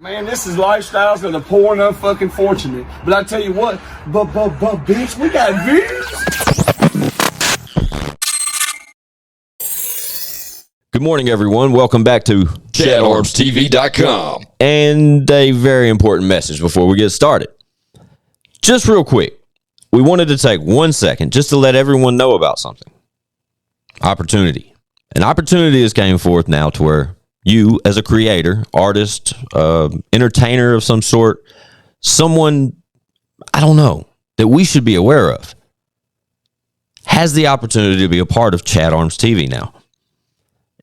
Man, this is lifestyles of the poor and unfucking fortunate. But I tell you what, but bitch, we got views. Good morning, everyone. Welcome back to ChadArmesTV.com. And a very important message before we get started. Just real quick, we wanted to take 1 second just to let everyone know about something. Opportunity. An opportunity has came forth now to where you, as a creator, artist, entertainer of some sort, someone, I don't know, that we should be aware of, has the opportunity to be a part of ChadArmesTV now.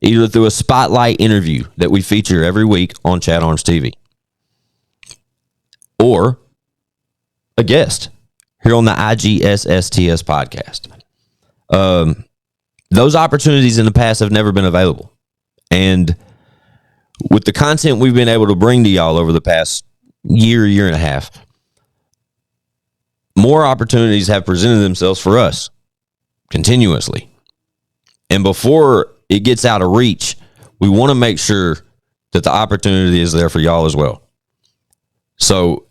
Either through a spotlight interview that we feature every week on ChadArmesTV, or a guest here on the IGSSTS podcast. Those opportunities in the past have never been available. And with the content we've been able to bring to y'all over the past year and a half, more opportunities have presented themselves for us continuously. And before it gets out of reach, we want to make sure that the opportunity is there for y'all as well. So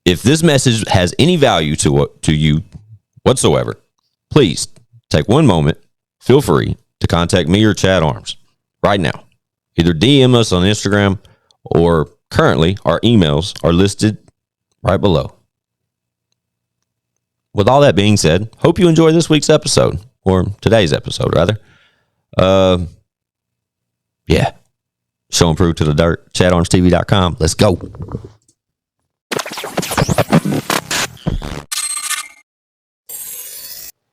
if this message has any value to you whatsoever, please take one moment, feel free to contact me or Chad Arms right now. Either DM us on Instagram, or currently our emails are listed right below. With all that being said, hope you enjoy this week's episode, or today's episode rather. Yeah. Show and prove to the dirt. ChadArmesTV.com. Let's go.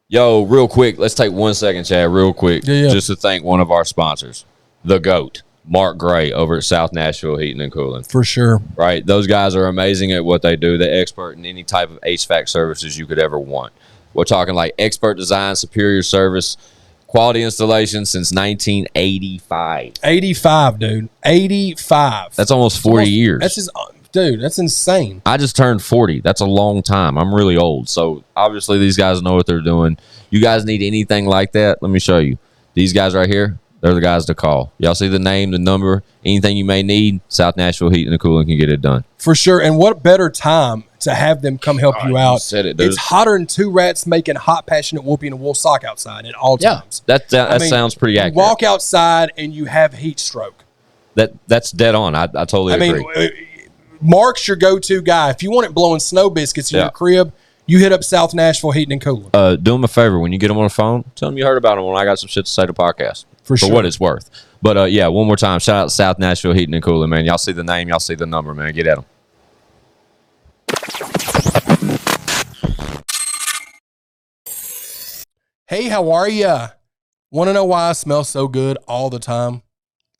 Yo, real quick, let's take 1 second, Chad, real quick, just to thank one of our sponsors, the GOAT, Mark Gray over at South Nashville Heating and Cooling. For sure. Right? Those guys are amazing at what they do. They're expert in any type of HVAC services you could ever want. We're talking like expert design, superior service, quality installation since 1985. 85, dude. 85. That's almost 40 years. That's just, dude, that's insane. I just turned 40. That's a long time. I'm really old. So obviously these guys know what they're doing. You guys need anything like that, let me show you. These guys right here, they're the guys to call. Y'all see the name, the number, anything you may need, South Nashville Heating and Cooling can get it done. For sure. And what better time to have them come help you out. You said it, dude. It's hotter than two rats making hot, passionate whooping a wool sock outside at all times. That sounds pretty accurate. You walk outside and you have heat stroke. That's dead on. I totally agree. I mean, Mark's your go-to guy. If you want it blowing snow biscuits in your crib, you hit up South Nashville Heating and Cooling. Do them a favor. When you get them on the phone, tell them you heard about them when I got some shit to say to podcast. For sure. what it's worth. But, yeah, one more time, shout out to South Nashville Heating and Cooling, man. Y'all see the name, y'all see the number, man. Get at them. Hey, how are ya? Want to know why I smell so good all the time?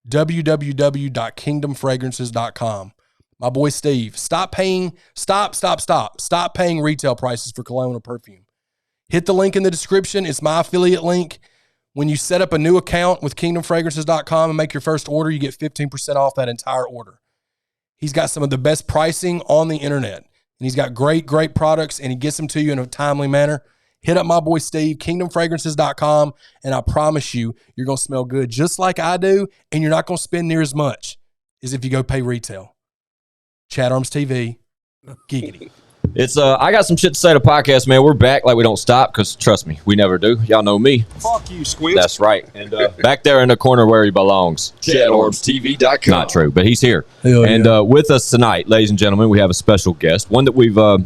www.kingdomfragrances.com. My boy Steve, stop paying retail prices for cologne or perfume. Hit the link in the description. It's my affiliate link. When you set up a new account with kingdomfragrances.com and make your first order, you get 15% off that entire order. He's got some of the best pricing on the internet, and he's got great products, and he gets them to you in a timely manner. Hit up my boy Steve, kingdomfragrances.com, and I promise you, you're going to smell good just like I do, and you're not going to spend near as much as if you go pay retail. ChadArmesTV, giggity. It's I got some shit to say to podcast, man. We're back like we don't stop, because trust me, we never do. Y'all know me. Fuck you, Squint. That's right. And back there in the corner where he belongs. ChadArmesTV.com. Not true, but he's here. Hell and yeah. With us tonight, ladies and gentlemen, we have a special guest. One that we've I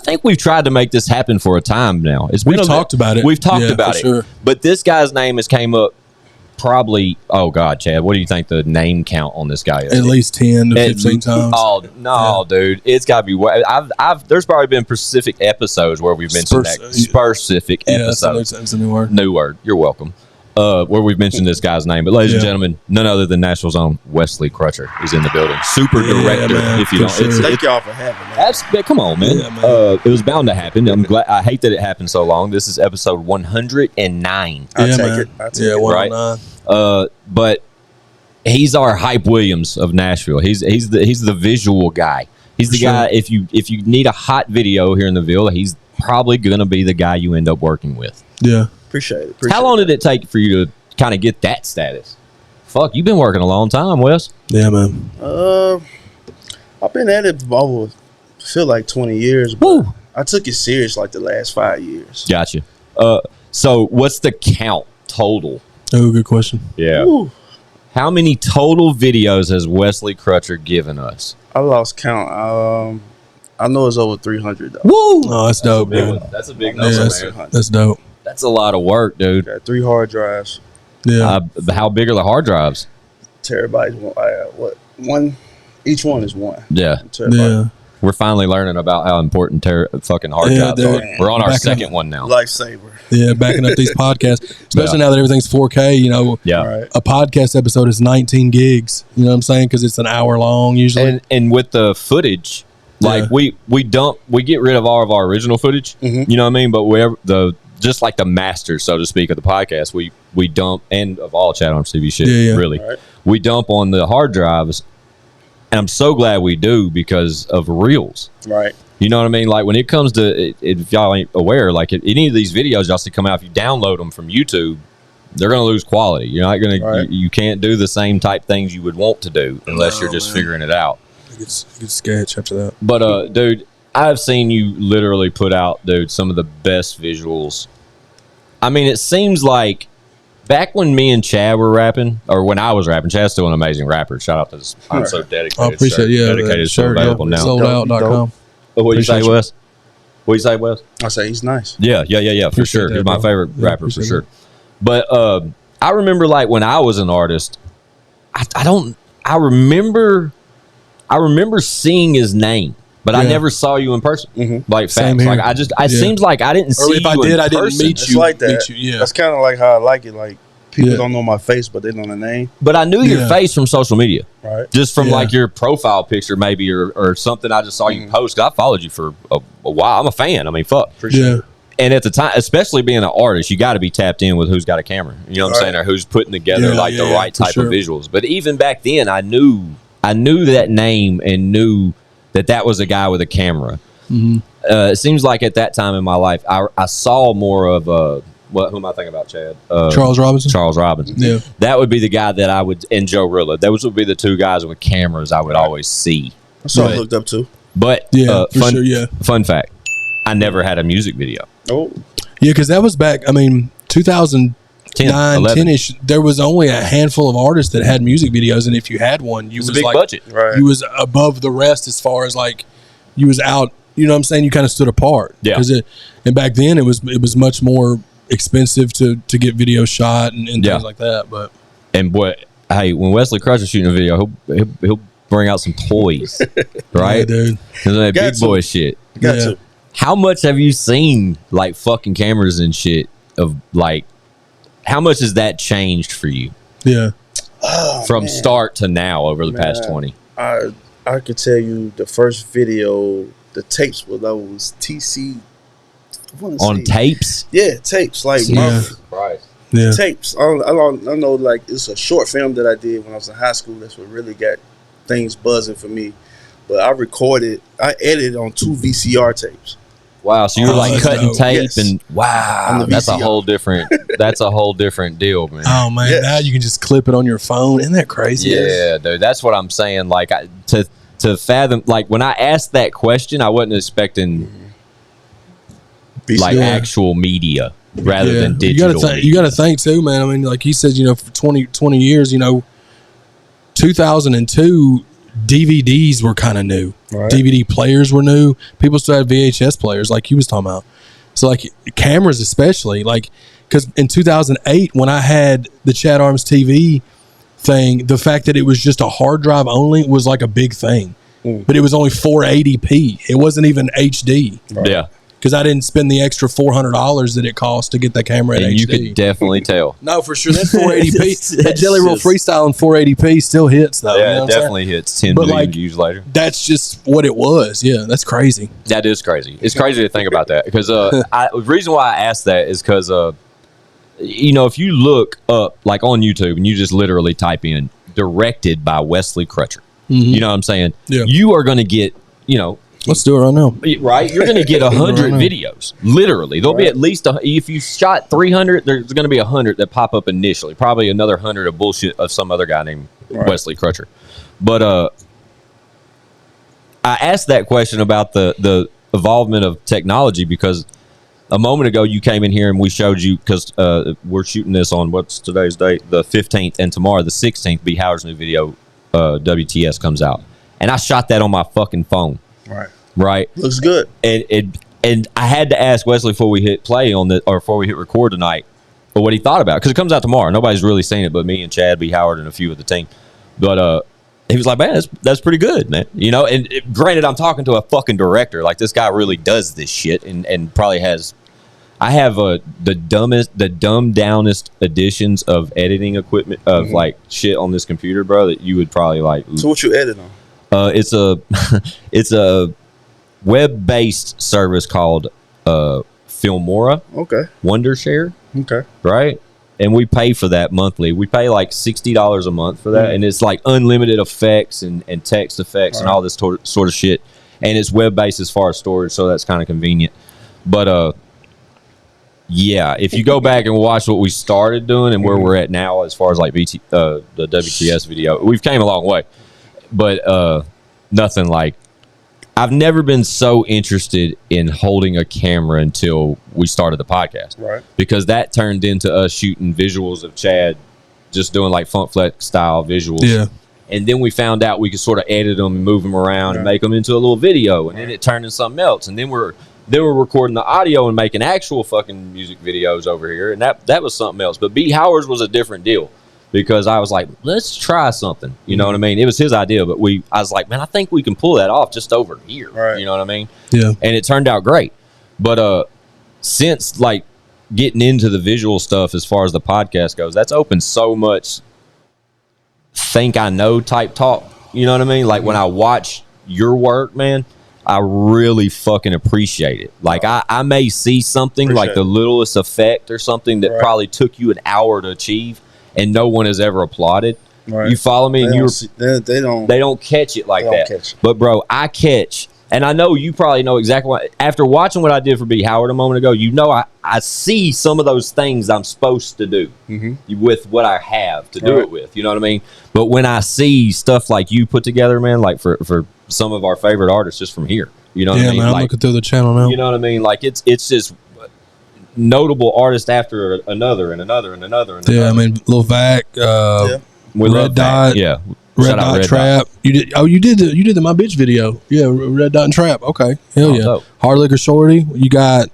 think we've tried to make this happen for a time now. We've talked about it. We've talked about it. Sure. But this guy's name has came up probably, oh God, Chad, what do you think the name count on this guy is? At least 10 to 15 times. Oh, no, dude. It's got to be, there's probably been specific episodes where we've mentioned that. Specific episodes. That's a new word. New word. You're welcome. Where we've mentioned this guy's name. But ladies and gentlemen, none other than Nashville's own Wesley Crutcher is in the building. Super director, man, if you don't. sure. Thank y'all for having me. Come on, man. Yeah, man. It was bound to happen. I'm glad. I hate that it happened so long. This is episode 109. I'll take it. 109. But he's our Hype Williams of Nashville. He's the visual guy. He's the guy. If you need a hot video here in the Ville, he's probably gonna be the guy you end up working with. Yeah. Appreciate it. How long did it take for you to kind of get that status? Fuck, you've been working a long time, Wes. Yeah, man. I've been at it for over, feel like 20 years, but Woo. I took it serious like the last 5 years. Gotcha. So what's the count total? Oh, good question. Yeah. Woo. How many total videos has Wesley Crutcher given us? I lost count. I know it's over 300 though. Woo! Oh, that's dope, Big dude. one. That's a big Yeah, number, that's, man. that's dope. That's a lot of work, dude. Got 3 hard drives, Yeah. How big are the hard drives? terabytes. One? Each one is 1 Yeah. terabyte. Yeah. We're finally learning about how important fucking hard Yeah, drives dude. are. We're on our Back second up. one now. Lifesaver. Yeah. Backing up these podcasts, especially Yeah. now that everything's 4K, you know, Yeah. Right. a podcast episode is 19 gigs. You know what I'm saying? Because it's an hour long usually. And with the footage, like Yeah. we get rid of all of our original footage. Mhm. You know what I mean? But just like the masters, so to speak, of the podcast, we dump, and of all ChadArmes TV shit, Yeah, yeah. really, Right. we dump on the hard drives. And I'm so glad we do because of reels. Right. You know what I mean? Like when it comes to, if y'all ain't aware, like any of these videos y'all see come out, if you download them from YouTube, they're going to lose quality. You're not going Right. to, you can't do the same type things you would want to do unless No, you're just man. figuring it out. It's a good sketch after that. But dude, I've seen you literally put out, dude, some of the best visuals. I mean, it seems like back when me and Chad were rapping, or when I was rapping, Chad's still an amazing rapper. Shout out to this. I'm so dedicated. I appreciate shirt. it. Yeah, Dedicated is still available now. Soldout.com. What you say, Appreciate you. Wes? What you say, Wes? I say he's nice. Yeah, for Appreciate sure. that, He's my bro. favorite Yeah, rapper for appreciate sure. But I remember like when I was an artist, I remember seeing his name, but I Yeah. never saw you in person. Mhm. Like Same facts. here. Like it Yeah. seems like I didn't see Or if I you did, in I didn't person. meet It's you. like that. Meet you, yeah. That's kind of like how I like it. Like people Yeah. don't know my face, but they know the name. But I knew your Yeah. face from social media. Right. Just from Yeah. like your profile picture, maybe, or something I just saw you post. 'Cause I followed you for a while. I'm a fan. I mean, fuck. Yeah. And at the time, especially being an artist, you got to be tapped in with who's got a camera. You know what I'm Right. saying? Or who's putting together Yeah, like the yeah, right for type sure. of visuals. But even back then, I knew that name and knew that was a guy with a camera. Mm-hmm. It seems like at that time in my life, I saw more of who am I thinking about, Chad? Charles Robinson. Charles Robinson. Yeah. That would be the guy that I would, and Joe Rilla. Those would be the two guys with cameras I would always see. That's what I But- looked up to. But Yeah, for sure, yeah. Fun fact: I never had a music video. Oh, Yeah, because that was back, 2009, 11. 10-ish. There was only a handful of artists that had music videos, and if you had one, you It was a was big like, budget. right. you was above the rest as far as like you was out. You know what I'm saying? You kind of stood apart. Yeah. 'Cause and back then it was much more expensive to get video shot and Yeah. things like that. But And hey, when Wesley Crutcher's shooting a video, he'll bring out some toys, right? yeah, dude. That Got big to. boy shit. Got Yeah. to. How much have you seen like fucking cameras and shit of like? How much has that changed for you Yeah. Oh, from man. start to now over the past Man. 20? I could tell you the first video, the tapes were those TC. I wanna On say- tapes? Yeah, tapes. Like Yeah. Right. Yeah. tapes. I know. Like it's a short film that I did when I was in high school. That's what really got things buzzing for me. But I edited on 2 VCR tapes. Wow. So you were Oh, like that's cutting dope. tape Yes. and On wow, the that's a VCR. whole different. That's a whole different deal, man. Oh man, Yes. now you can just clip it on your phone. Isn't that crazy? Yeah, dude, that's what I'm saying. Like to fathom, like when I asked that question, I wasn't expecting like Yeah. actual media rather than digital. You got to think too, man. I mean, like he says, for 20 years, 2002 DVDs were kind of new. Right. DVD players were new. People still had VHS players, like he was talking about. So, like cameras, especially, like because in 2008, when I had the ChadArmesTV thing, the fact that it was just a hard drive only was like a big thing. But it was only 480p. It wasn't even HD. Yeah, Because I didn't spend the extra $400 that it cost to get the camera in and HD. you could definitely tell. No, for sure. That 480p, that That's Jelly Roll just- Freestyle in 480p still hits, though. you know Yeah, what it I'm saying? definitely hits 10 But, million like, views later. That's just what it was. Yeah, that's crazy. That is crazy. It's crazy to think about that because the reason why I asked that is because if you look up like on YouTube and you just literally type in "directed by Wesley Crutcher," you know what I'm saying? Yeah. You are going to get Let's do it right now. right. You're going to get 100 Right. videos. Literally, there'll be at least if you shot 300, there's going to be 100 that pop up initially. Probably another 100 of bullshit of some other guy named Right. Wesley Crutcher. But I asked that question about the evolvement of technology because a moment ago you came in here and we showed you, because we're shooting this on, what's today's date? The 15th, and tomorrow, the 16th, B. Howard's new video, WTS, comes out. And I shot that on my fucking phone. Right. Looks good. And I had to ask Wesley before we hit play on the, or before we hit record tonight, for what he thought about it, because it comes out tomorrow. Nobody's really seen it but me and Chad, B. Howard, and a few of the team. But he was like, man, that's pretty good, man. You know, and granted, I'm talking to a fucking director. Like, this guy really does this shit and probably has. I have the dumbed downest editions of editing equipment of like shit on this computer, bro, that you would probably like. So what you edit on? It's a web-based service called Filmora. Okay. Wondershare. Okay. Right? And we pay for that monthly. We pay like $60 a month for that, and it's like unlimited effects and text effects and all this sort of shit. And it's web-based as far as storage, so that's kind of convenient. But yeah, if you go back and watch what we started doing and where we're at now as far as like the WTS video, we've came a long way. But nothing like, I've never been so interested in holding a camera until we started the podcast. Right. Because that turned into us shooting visuals of Chad just doing like Funk Flex style visuals. Yeah. And then we found out we could sort of edit them and move them around and make them into a little video. And then it turned into something else. And then we're recording the audio and making actual fucking music videos over here. And that was something else. But B. Howard's was a different deal. Because I was like, let's try something. You know what I mean? It was his idea, but I was like, man, I think we can pull that off just over here. Right. You know what I mean? Yeah. And it turned out great. But since like getting into the visual stuff as far as the podcast goes, that's opened so much think I know type talk. You know what I mean? Like when I watch your work, man, I really fucking appreciate it. Like I may see something like the littlest effect or something that probably took you an hour to achieve, and no one has ever applauded. Right. You follow me? They don't catch it like that. But bro, I catch, and I know you probably know exactly what. After watching what I did for B. Howard a moment ago, you know I see some of those things I'm supposed to do with what I have to do it with. You know what I mean? But when I see stuff like you put together, man, like for some of our favorite artists just from here, you know what I mean? Man, I'm looking through the channel now. You know what I mean? Like it's just notable artist after another and another and another. And yeah, I mean, Lil Vac, Red Dot, Red Dot Trap. Dot. You did the My Bitch video. Yeah, Red Dot and Trap. Okay, hell yeah. Dope. Hard Liquor Shorty. You got.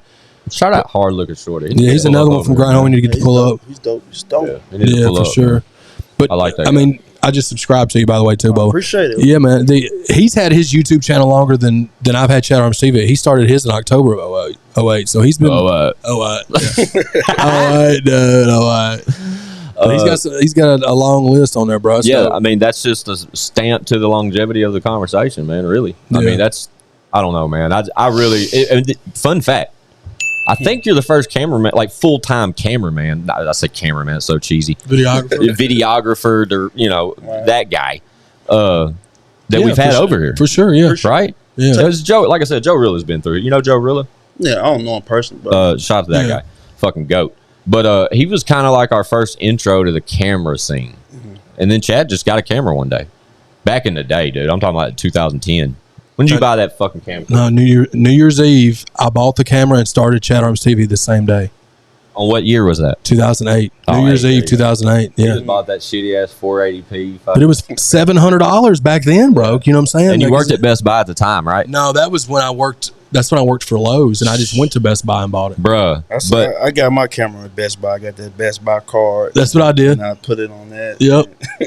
Shout out Hard Liquor Shorty. Yeah, he's another one from Grind Home. We need to get to pull up. He's dope. He's dope. Yeah, for sure. But I like that. I mean, I just subscribed to you, by the way, too, Bo. Appreciate it. Yeah, man. He's had his YouTube channel longer than I've had ChadArmesTV. He started his in October of 08. So he's been. Oh, he's got a long list on there, bro. So, I mean, that's just a stamp to the longevity of the conversation, man. Really. I mean, I don't know, man. I really. Fun fact. I think you're the first cameraman, like full-time cameraman. I say cameraman, it's so cheesy. Videographer, or, that guy that we've had over here. For sure, yeah. Right? Yeah. Because Joe, like I said, Joe Rilla's been through it. You know Joe Rilla? Yeah, I don't know him personally. But shout out to that guy. Fucking goat. But he was kind of like our first intro to the camera scene. And then Chad just got a camera one day. Back in the day, dude. I'm talking about 2010. When did you buy that fucking camera? No, New Year's Eve, I bought the camera and started ChadArmesTV the same day. On what year was that? 2008. New Year's Eve, 2008. Yeah. You just bought that shitty ass 480p. But it was $700 back then, bro. You know what I'm saying? And you worked at Best Buy at the time, right? No, that was when I worked. That's when I worked for Lowe's, and I just went to Best Buy and bought it. Bruh. But I got my camera at Best Buy. I got that Best Buy card. That's what I did. And I put it on that. Yep.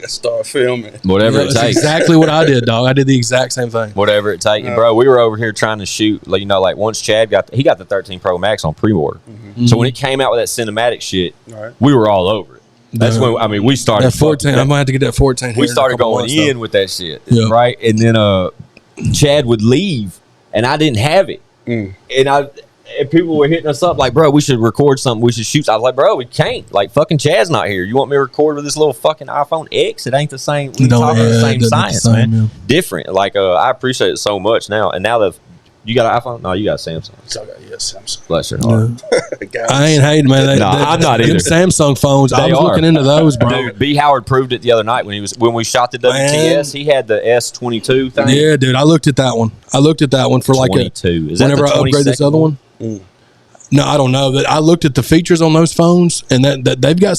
Start filming. Whatever it takes. That's exactly what I did, dog. I did the exact same thing. Whatever it takes. Bro, we were over here trying to shoot, like once Chad got the 13 Pro Max on pre-order. So when it came out with that cinematic shit, we were all over it. That's when, we started. That 14. I'm going to have to get that 14. We started going in with that shit. Right? And then Chad would leave, and I didn't have it. And people were hitting us up like, bro, we should record something. We should shoot. I was like, bro, we can't. Like, fucking Chad's not here. You want me to record with this little fucking iPhone X? It ain't the same. We talking the same science, man. Different. Like, I appreciate it so much now. And now You got an iPhone? No, you got a Samsung. So I got Samsung. Bless your heart. Guys. I ain't hating, man. I'm not either. Them Samsung phones. I They was are. looking into those, bro. Dude, B. Howard proved it the other night when we shot the WTS. He had the S22 thing. Yeah, dude. I looked at that one. For like 22. Is that whenever the I upgrade this 22nd other one. No, I don't know. I looked at the features on those phones, and that they've got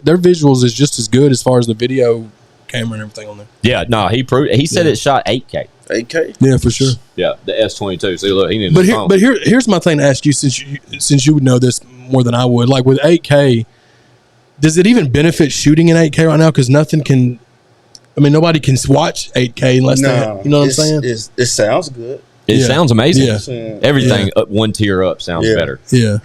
their visuals is just as good as far as the video camera and everything on there. Yeah, no, he proved. He said it shot 8K. 8K? Yeah, for sure. Yeah, the S22. See, look, he needed. But here's my thing to ask you, since you would know this more than I would. Like with 8K, does it even benefit shooting in 8K right now? Because nothing can. I mean, nobody can watch 8K unless they. You know what I'm saying? It sounds good. It sounds amazing. Yeah. Everything up one tier up sounds better. Yeah,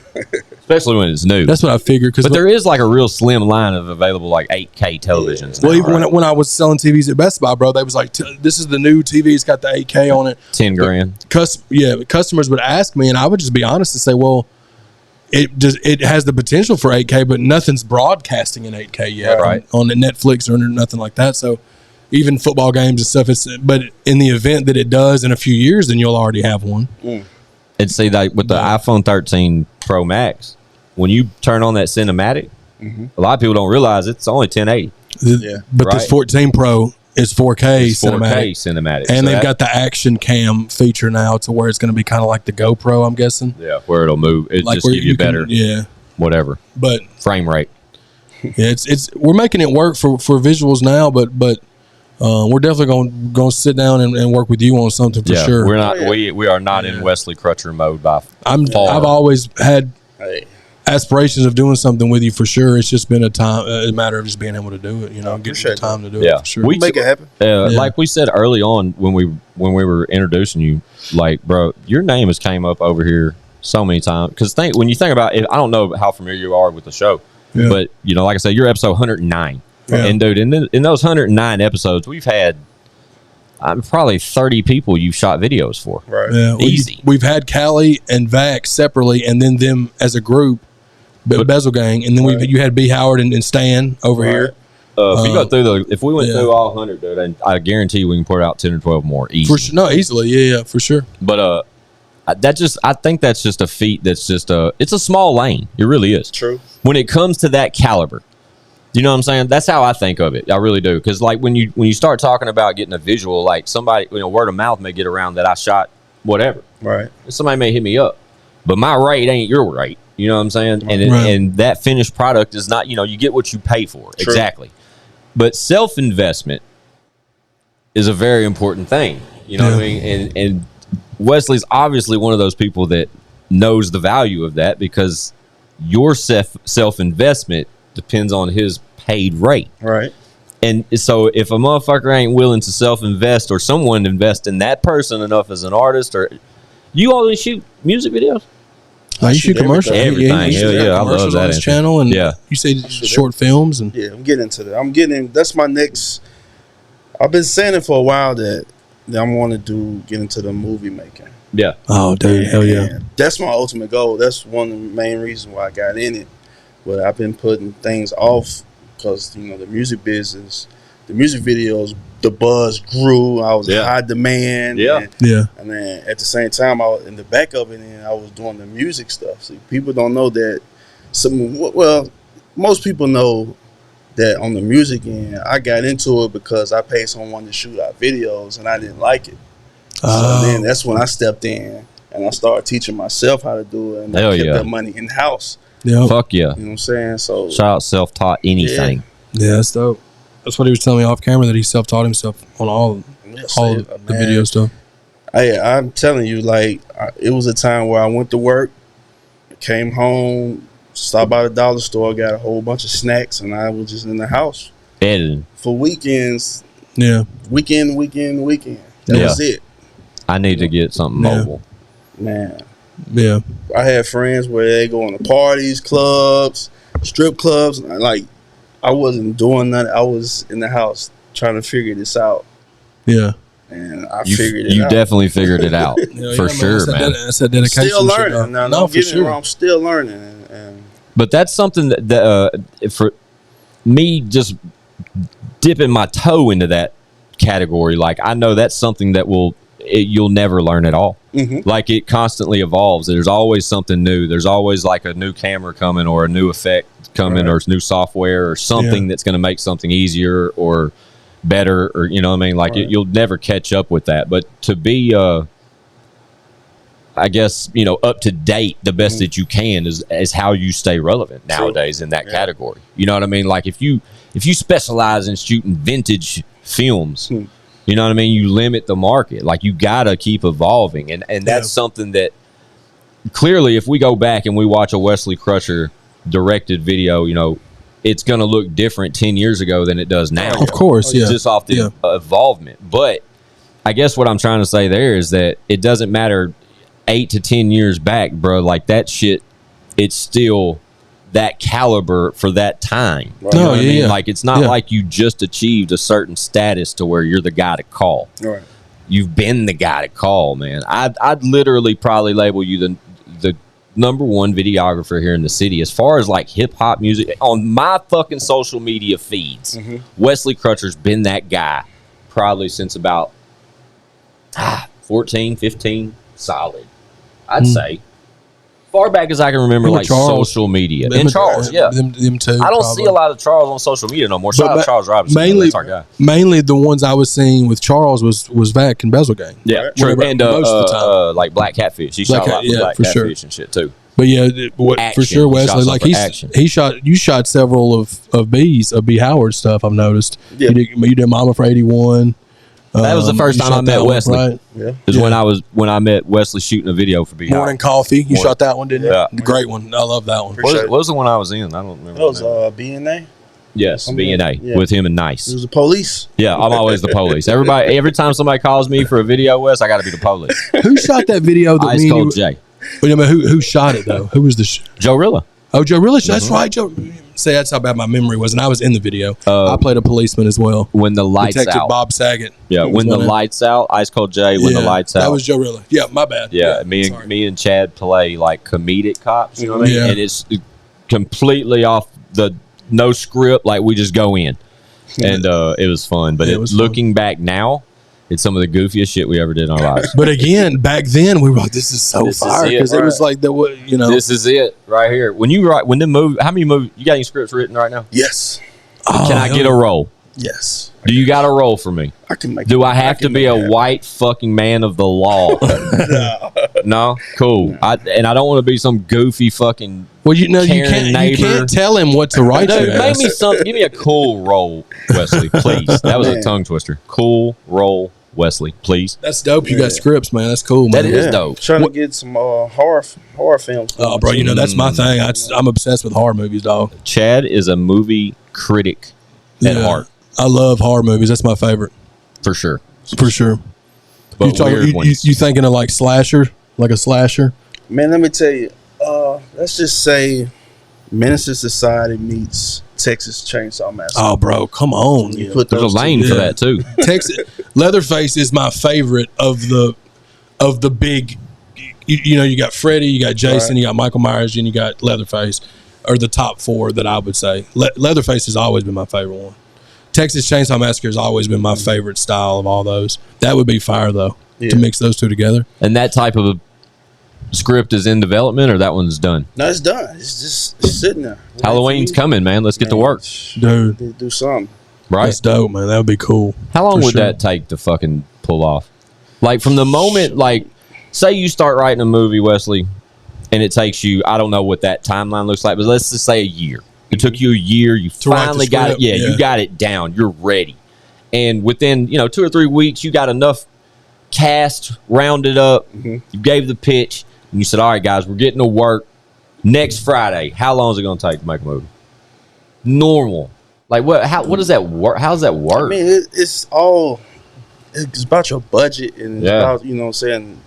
especially when it's new. that's what I figured. But there is like a real slim line of available like 8K televisions. Well, now, even right? when I was selling TVs at Best Buy, bro, they was like, "This is the new TV. It's got the 8K on it." 10 grand. Customers would ask me, and I would just be honest and say, "Well, it has the potential for 8K, but nothing's broadcasting in 8K yet, Right. on the Netflix or nothing like that." So even football games and stuff, but in the event that it does in a few years, then you'll already have one. And see, like with the iPhone 13 Pro Max, when you turn on that cinematic, a lot of people don't realize it's only 1080. But Right. this 14 Pro is 4K It's 4K cinematic. cinematic. And So they've that- got the action cam feature now to where it's going to be kind of like the GoPro, I'm guessing. yeah, where it'll move. It Like just where give you better, whatever But frame rate. it's we're making it work for visuals now, but we're definitely going to sit down and work with you on something for sure. We're not. We are not in Wesley Crutcher mode by I've far. always had Hey, aspirations of doing something with you for sure. It's just been a matter of just being able to do it. Getting the appreciate time to do Yeah. it for sure. We- make it happen. Like we said early on when we were introducing you, like, bro, your name has came up over here so many times. Because when you think about it, I don't know how familiar you are with the show, but like I said, you're episode 109, and dude, in those 109 episodes, we've had probably 30 people you've shot videos for. Right. Yeah, Easy. We've had Callie and Vac separately, and then them as a group, Bezel Gang, and then you had B Howard and Stan over here. If you go through if we went yeah. through all 100, dude, and I guarantee we can put out 10 or 12 more easy. For sure, no, easily, yeah, for sure. But I think that's just a feat. That's just it's a small lane. It really is. True. When it comes to that caliber, you know what I'm saying? That's how I think of it. I really do. Because like when you start talking about getting a visual, like somebody, word of mouth may get around that I shot whatever. Right. Somebody may hit me up, but my rate ain't your rate. You know what I'm saying? And Right. and that finished product is not. You get what you pay for. True. Exactly. But self-investment is a very important thing. You know what I mean? And Wesley's obviously one of those people that knows the value of that, because your self-investment depends on his paid rate. Right. And so if a motherfucker ain't willing to self-invest, or someone invest in that person enough as an artist, or you only shoot music videos? You shoot commercials. everything. you shoot Hell yeah, I love commercials that on this answer. channel, and Yeah. you say short films, and Yeah, I'm getting into that. That's my next. I've been saying it for a while that I want to get into the movie making. Yeah. oh, dude, hell yeah. And that's my ultimate goal. That's one of the main reasons why I got in it. But I've been putting things off because the music business, the music videos, the buzz grew. I was in high demand. Yeah. Yeah. And then at the same time, I was in the back of it, and I was doing the music stuff. See, people don't know that. Most people know that on the music end, I got into it because I paid someone to shoot our videos, and I didn't like it. So then that's when I stepped in, and I started teaching myself how to do it, and I kept that money in house. Yeah. Fuck yeah. You know what I'm saying? So Shout out self-taught anything. Yeah, that's dope. That's what he was telling me off camera, that he self-taught himself on all the video stuff. I'm telling you, it was a time where I went to work, came home, stopped by the dollar store, got a whole bunch of snacks, and I was just in the house Editing. for weekends. Yeah. Weekend. That was it. I need to get something Yeah. mobile. Man, Yeah. I had friends where they go on to parties, clubs, strip clubs. I wasn't doing nothing. I was in the house trying to figure this out, Yeah. and I You figured it out. definitely figured it out. For sure, man. That's that dedication. Still shit, learning. dog. Now, No, don't for get me sure. wrong. I'm still learning, and But that's something that for me, just dipping my toe into that category, like I know that's something that will you'll never learn it all. Like it constantly evolves. There's always something new. There's always like a new camera coming or a new effect coming or new software or something that's going to make something easier or better, or you know what I mean? Like you'll never catch up with that. But to be I guess, you know, up to date the best that you can is how you stay relevant nowadays in that category. You know what I mean? Like if you specialize in shooting vintage films, you know what I mean, you limit the market. Like you gotta keep evolving, and that's something that clearly, if we go back and we watch a Wesley Crutcher directed video, you know, it's gonna look different 10 years ago than it does now. Of course, just off the involvement. But I guess what I'm trying to say there is that it doesn't matter 8 to 10 years back, bro. Like that shit, it's still that caliber for that time. Right. You know what I mean? Like it's not like you just achieved a certain status to where you're the guy to call. Right. You've been the guy to call, man. I'd literally probably label you the number one videographer here in the city as far as like hip hop music on my fucking social media feeds. Wesley Crutcher's been that guy probably since about 14, 15, solid. I'd say far back as I can remember, like Charles. Social media. And Charles, them two. I don't see a lot of Charles on social media no more. Shout out Charles Robinson. Mainly, that's our guy. Mainly the ones I was seeing with Charles was Vac and Bezel Gang. Yeah, true. And most of the time. like Black Catfish. He shot a lot of Black Catfish and shit too. But for sure, Wesley. Like you shot several of B Howard stuff. I've noticed. Yeah. You did Mama for 81. That was the first time I met Wesley. Right? Yeah, is when I met Wesley shooting a video for B. Morning Coffee. You shot that one, didn't you? Yeah, great one. I love that one. What was the one I was in? I don't remember. That was B&A. Yes, B&A with him and Nice. It was the police. Yeah, I'm always the police. Every time somebody calls me for a video, Wes, I got to be the police. Who shot that video? That Ice Cold J. Wait a minute, who shot it though? Who was the Joe Rilla? Oh, Joe Rilla. That's right, Joe. See, that's how bad my memory was, and I was in the video. I played a policeman as well. When the lights Detective out, Bob Saget. Yeah, when the lights out, Ice Cold J. When the lights out, that was Joe Rilla. Yeah, my bad. Yeah, me and Chad play like comedic cops. You know what I mean? And it's completely off the no script. Like we just go in, and it was fun. But looking back now, it's some of the goofiest shit we ever did in our lives. But again, back then we were like, "This is so fire," because it was like This is it right here. When the movie, how many movies you got? Any scripts written right now? Yes. Can I get a role? Yes. Do you got a role for me? I can make. Do I have to be a white fucking man of the law? No. Cool. I don't want to be some goofy fucking. Well, you can't tell him what to write. Dude, make me something. Give me a cool role, Wesley, please. That was a tongue twister. Cool role, Wesley, please. That's dope. You got scripts, man. That's cool, man. That is dope. Trying to get some horror films. Oh, bro, that's my thing. I'm obsessed with horror movies, dog. Chad is a movie critic at heart. I love horror movies. That's my favorite. For sure. For sure. But you thinking of like slasher? Like a slasher? Man, let me tell you. Let's just say Menace to Society meets Texas Chainsaw Massacre. Oh, bro, come on. You put There's a lane for that too. Texas Leatherface is my favorite of the big. You got Freddy, you got Jason, you got Michael Myers, and you got Leatherface. Are the top four that I would say. Leatherface has always been my favorite one. Texas Chainsaw Massacre has always been my favorite style of all those. That would be fire though, to mix those two together. And that type of a script is in development, or that one's done? No, it's done. It's just sitting there. Halloween's coming, man. Let's get to work, dude. Do something. Right? That's dope, man. That would be cool. How long would that take to fucking pull off? Like from the moment, like, say you start writing a movie, Wesley, and it takes you, I don't know what that timeline looks like, but let's just say a year. It took you a year. You finally got it. Yeah, you got it down. You're ready. And within, 2 or 3 weeks, you got enough cast rounded up. You gave the pitch, and you said, all right, guys, we're getting to work next Friday. How long is it going to take to make a movie? Normal. Like, what does that work? How does that work? I mean, it's about your budget and it's about, what I'm saying,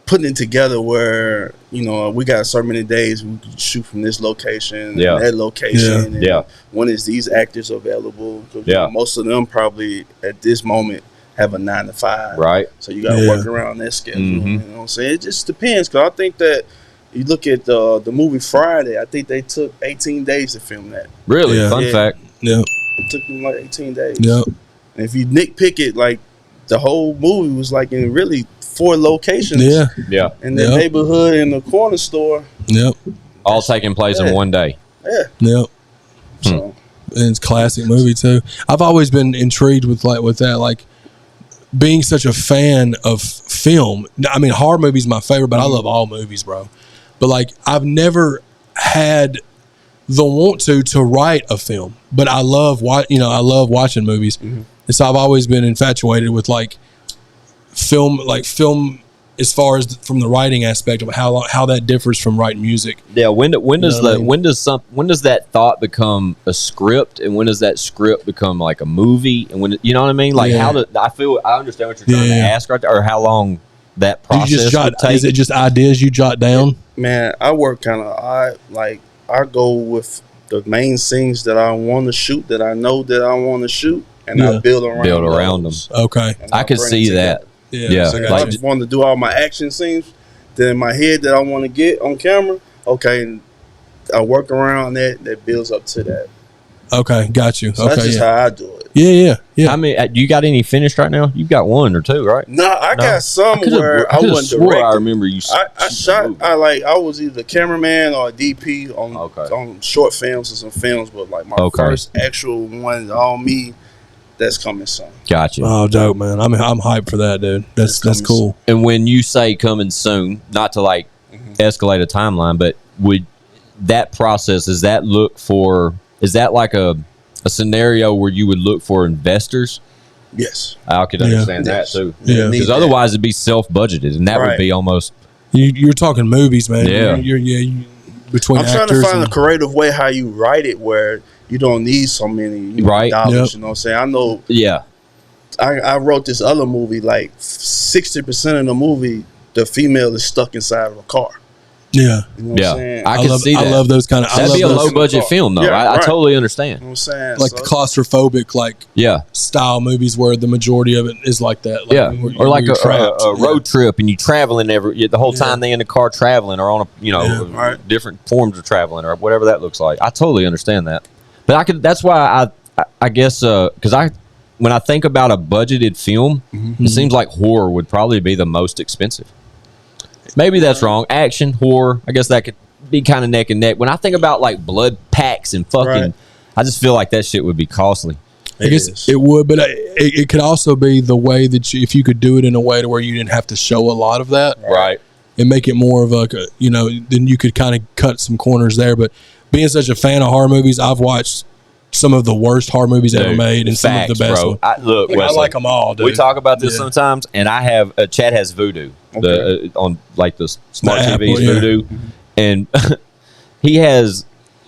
putting it together where, we got so many days we can shoot from this location and that location. And when is these actors available? Most of them probably at this moment have a 9 to 5. Right. So you got to work around that schedule. You know what I'm saying? It just depends. Because I think that you look at the movie Friday, I think they took 18 days to film that. Really? Fun fact. Yeah. It took them like 18 days. Yeah. And if you nitpick it like the whole movie was like in really 4 locations. Yeah. Yeah. In the neighborhood, in the corner store. Yep. All taking place in one day. Yeah. Yep. So And it's a classic movie too. I've always been intrigued with that, like being such a fan of film. I mean, horror movies my favorite, but I love all movies, bro. But like, I've never had the want to write a film, but I love watching movies. And so I've always been infatuated with like film as far as from the writing aspect of how that differs from writing music. Yeah, when does that thought become a script, and when does that script become like a movie, and when you know what I mean? Like I understand what you're trying to ask, right there, or how long that process would take. Is it just ideas you jot down? Man, I work kind of I go with the main scenes that I want to shoot, that I know that I want to shoot, and I build around them. Okay, I could see that. Yeah. So if I just want to do all my action scenes, then in my head that I want to get on camera, okay, and I work around that builds up to that. Okay, got you. So that's just how I do it. Yeah. I mean, you got any finished right now? You've got 1 or 2, right? No, I got some where I wasn't directing. I remember you. I shot. I was either cameraman or a DP on short films or some films, but like my first actual one, all me. That's coming soon. Gotcha. Oh, dope, man. I'm hyped for that, dude. That's cool. Soon. And when you say coming soon, not to like escalate a timeline, but would that process, is that like a scenario where you would look for investors? Yes. I could understand that too. Yeah. Because otherwise it'd be self-budgeted, and that would be almost. You're talking movies, man. Yeah. You're between I'm trying to find a creative way how you write it where you don't need so many dollars. You know what I'm saying? I know. Yeah. I wrote this other movie, like 60% of the movie, the female is stuck inside of a car. Yeah. You know what I'm saying? I can see that. I love those kind of. That'd be a low budget film, though. Yeah, I totally understand. You know what I'm saying? Like the claustrophobic, style movies where the majority of it is like that. Like, or like a road trip, and you traveling the whole time they in the car traveling, or on a different forms of traveling, or whatever that looks like. I totally understand that. But that's why I guess because when I think about a budgeted film, it seems like horror would probably be the most expensive. Maybe that's wrong. Action, horror, I guess that could be kind of neck and neck. When I think about like blood packs and fucking, I just feel like that shit would be costly. I guess it would, but it could also be the way that if you could do it in a way to where you didn't have to show a lot of that, right, and make it more of then you could kind of cut some corners there. But being such a fan of horror movies, I've watched some of the worst horror movies ever made, and some of the best ones. Look, Wesley, I like them all, dude. We talk about this sometimes, and I have Chad has Voodoo on like the smart TVs, Voodoo, and he has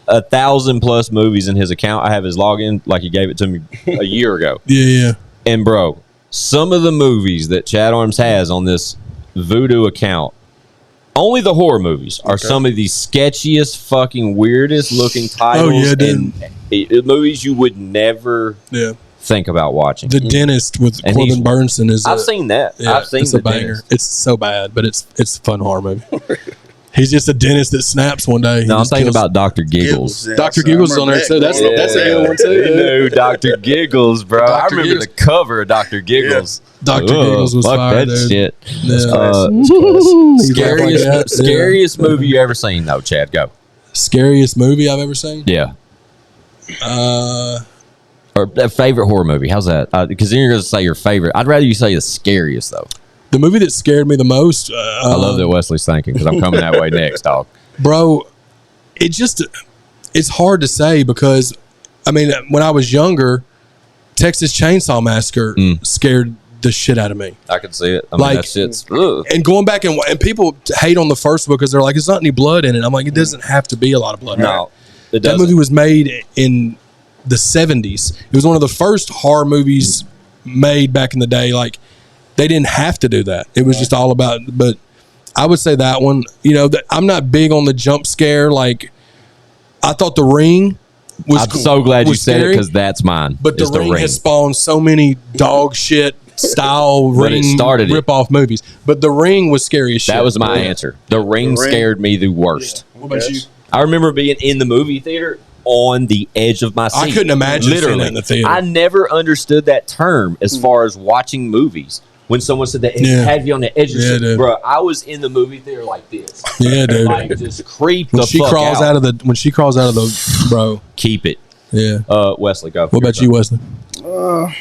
1,000+ movies in his account. I have his login, like he gave it to me a year ago. Yeah. And bro, some of the movies that Chad Armes has on this Voodoo account, only the horror movies, are some of the sketchiest, fucking weirdest looking titles and movies you would never think about watching. The Dentist with Corbin Burnson is. I've seen that. Yeah, I've seen it's the a banger. Dentist. It's so bad, but it's a fun horror movie. He's just a dentist that snaps one day. No, I'm thinking about Dr. Giggles. Dr. Giggles is on there too. That's a good one too. No, Dr. Giggles, bro. I remember the cover of Dr. Giggles. Dr. Giggles was fuck fire, that dude. shit. Scariest movie you ever seen, though, Chad? Go. Scariest movie I've ever seen? Yeah. Or a favorite horror movie. How's that? Because then you're going to say your favorite. I'd rather you say the scariest, though. The movie that scared me the most. I love that Wesley's thinking, because I'm coming that way next, dog. Bro, it's hard to say because, I mean, when I was younger, Texas Chainsaw Massacre scared the shit out of me. I can see it. I mean, that shit's... Ugh. And going back and people hate on the first one because they're like, it's not any blood in it. I'm like, it doesn't have to be a lot of blood. No, it doesn't. That movie was made in the 70s. It was one of the first horror movies made back in the day. Like, they didn't have to do that. It was just all about, but I would say that one, I'm not big on the jump scare. Like, I thought The Ring was I'm so glad you said it, because that's mine. But The Ring has spawned so many dog shit style Ring rip-off movies. But The Ring was scary as shit. That was my answer. The Ring scared me the worst. What about you? I remember being in the movie theater on the edge of my seat. I couldn't imagine seeing that in the theater. I never understood that term as far as watching movies. When someone said that it had you on the edge of the seat, bro, I was in the movie theater like this. Yeah, dude. Like, just creep when the she fuck crawls out of the when she crawls out of the bro. Keep it. Yeah. Wesley, go. What about you, Wesley? I'm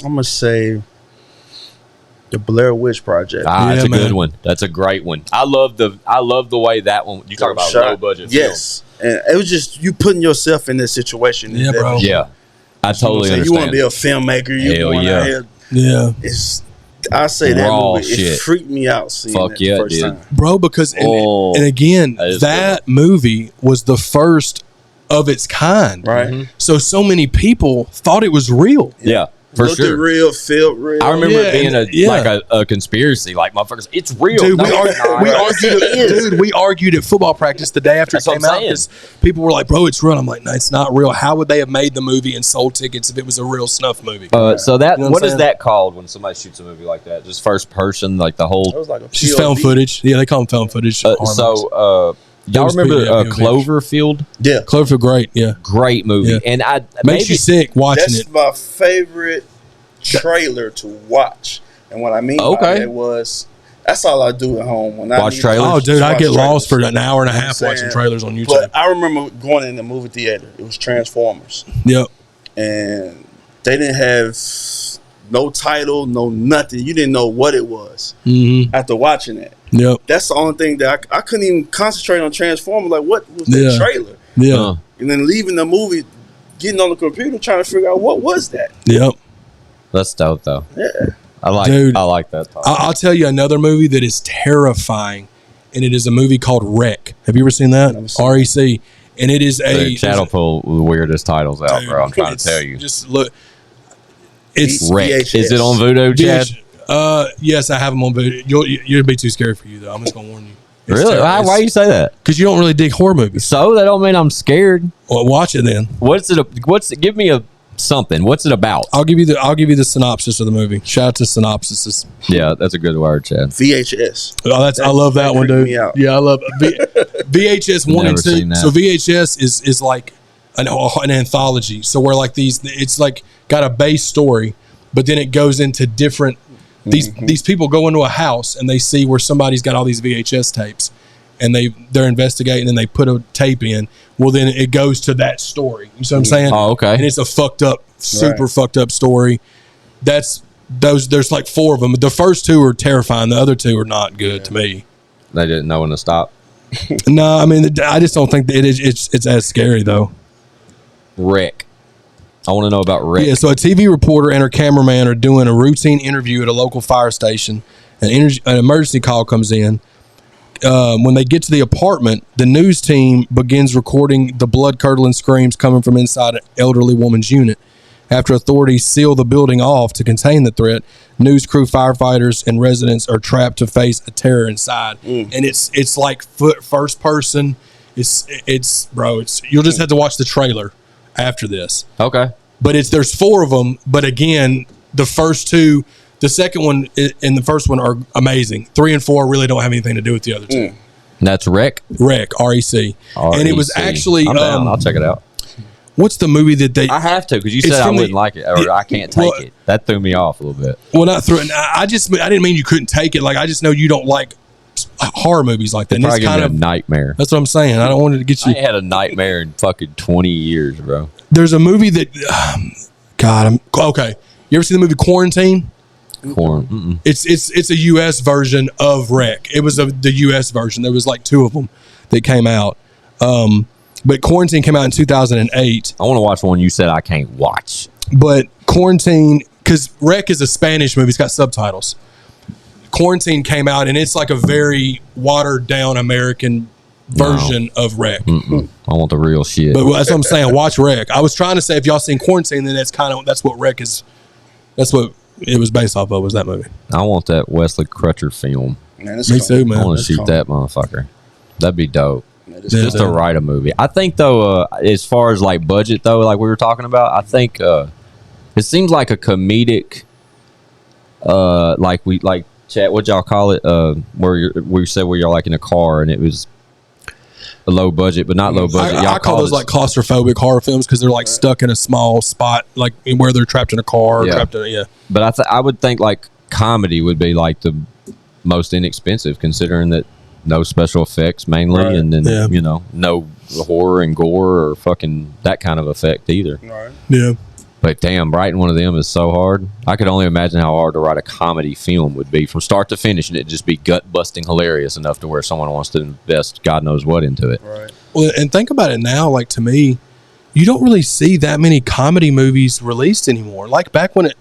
gonna say the Blair Witch Project. That's a man. good one. That's a great one. I love the way that one. You talk about low budget. Yes, and it was just you putting yourself in this situation. Yeah, bro. Yeah, I totally understand. You want to be a filmmaker. You Hell going yeah. out here. Yeah. I say that Raw movie, shit. it freaked me out seeing Fuck it yeah, the first dude. time. Bro, because and again, that movie was the first of its kind. Right. So many people thought it was real. Yeah, for Looked sure. real, felt real. I remember it being and- like a conspiracy. Like motherfuckers, it's real. Dude, No, it's not. we argued at football practice the day after That's it what came I'm out saying. because people were like, "Bro, it's real." I'm like, "No, it's not real. How would they have made the movie and sold tickets if it was a real snuff movie?" So that You know what what I'm is saying? that called when somebody shoots a movie like that? Just first person, like the It whole. was like a Just POV. found footage. Yeah, they call them found footage. Y'all was remember POV. Cloverfield? Yeah, Cloverfield, great. Yeah, Great movie, Yeah. and I makes you sick watching that's it. my favorite trailer to watch. And what I mean by that was that's all I do at home when I Watch need trailers? Oh, dude, I watch get lost for trailers. an hour and a You know half what I'm watching saying? trailers on YouTube. But I remember going in the movie theater. It was Transformers, Yep. and they didn't have no title, no nothing. You didn't know what it was Mm-hmm. after watching it. Yep. That's the only thing that I couldn't even concentrate on Transformers. Like, what was the Yeah. trailer? Yeah. And then leaving the movie, getting on the computer, trying to figure out what was that. Yep. That's dope though. Yeah. I like that. I'll tell you another movie that is terrifying, and it is a movie called Wreck. Have you ever seen that? Never seen REC. And it is a Chad will pull the weirdest titles out, Dude, bro. I'm trying to it's- tell you. Just look. It's Wreck. VHS. Is it on Voodoo, Chad? yes, I have them on video. You'll be too scared for you though. I'm just gonna warn you. Really? Why you say that? Because you don't really dig horror movies. So that don't mean I'm scared. Well, watch it then. Give me a something. What's it about? I'll give you the synopsis of the movie. Shout out to synopsis. Yeah, that's a good word, Chad. VHS. Oh, I love that one, freaked dude. me out. Yeah, I love VHS 1 and Never 2. seen that. So VHS is like an anthology. So where like it's like got a base story, but then it goes into different. These people go into a house and they see where somebody's got all these VHS tapes, and they're investigating and they put a tape in. Well, then it goes to that story. You see what I'm saying? Oh, okay. And it's a super fucked up story. There's like 4 of them. The first 2 are terrifying. The other 2 are not good to me. They didn't know when to stop. No, I mean, I just don't think that it's as scary though. Rick. I want to know about Rick. Yeah, so a TV reporter and her cameraman are doing a routine interview at a local fire station. An emergency call comes in. When they get to the apartment, the news team begins recording the blood-curdling screams coming from inside an elderly woman's unit. After authorities seal the building off to contain the threat, news crew, firefighters, and residents are trapped to face a terror inside. And it's like first person. It's you'll just have to watch the trailer after this. Okay. But there's 4 of them. But again, the first 2, the second one and the first one are amazing. 3 and 4 really don't have anything to do with the other 2. That's Rick. Wreck, REC. And it was actually I'm down. I'll check it out. what's the movie that they? I have to because you It's said I from the- wouldn't like it or I can't take it. That threw me off a little bit. Well, not through. I didn't mean you couldn't take it. Like I just know you don't like horror movies like that. And Probably it's gave kind me of a nightmare. That's what I'm saying. I don't want it to get I you. ain't had a nightmare in fucking 20 years, bro. There's a movie that. God, I'm okay. You ever seen the movie Quarantine? Corn. Mm-mm. It's a U.S. version of Wreck. It was the U.S. version. There was like 2 of them that came out. But Quarantine came out in 2008. I want to watch one you said I can't watch. But Quarantine, because Wreck is a Spanish movie, it's got subtitles. Quarantine came out, and it's like a very watered down American version of Wreck. Mm-mm. I want the real shit. But that's what I'm saying. Watch Wreck. I was trying to say if y'all seen Quarantine, then that's what Wreck is. That's what it was based off of. Was that movie? I want that Wesley Crutcher film. Man, it's Me cold. too, man. I want to That's shoot cold. that motherfucker. That'd be dope. Man, it's Yeah. cold. Just to write a movie. I think though, as far as like budget though, like we were talking about, I think it seems like a comedic, like chat. What y'all call it? Where you said where you're like in a car and it was a low budget, but not low budget. I call those like claustrophobic horror films because they're like stuck in a small spot, like where they're trapped in a car. Or trapped in But I would think like comedy would be like the most inexpensive, considering that no special effects mainly, and then you know, no horror and gore or fucking that kind of effect either. Right. Yeah. But damn, writing one of them is so hard. I could only imagine how hard to write a comedy film would be from start to finish, and it just be gut busting hilarious enough to where someone wants to invest God knows what into it. Right. Well, and think about it now. Like, to me, you don't really see that many comedy movies released anymore. Like back when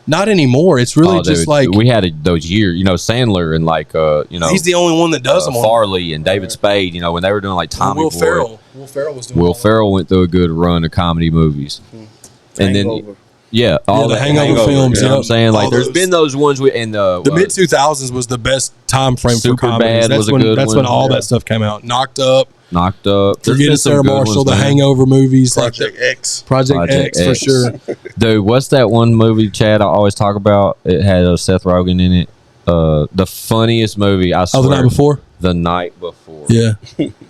not anymore. It's really just like we had those years. You know, Sandler and like you know, he's the only one that does them. Farley and David Spade. You know, when they were doing like Tommy Boy. Will Ferrell was doing. Will Ferrell went through a good run of comedy movies. And Hangover. then, all the the Hangover films. You know what I'm saying? Like, there's those. been those ones in the mid 2000s was the best time frame for comedies. Superbad was a good That's one. when all that stuff came out. Knocked Up. Forgetting Sarah Marshall, the Hangover movies, Project X. Project X for sure. Dude, what's that one movie, Chad, I always talk about? It had Seth Rogen in it. The funniest movie, I swear. The Night Before? The Night Before. Yeah.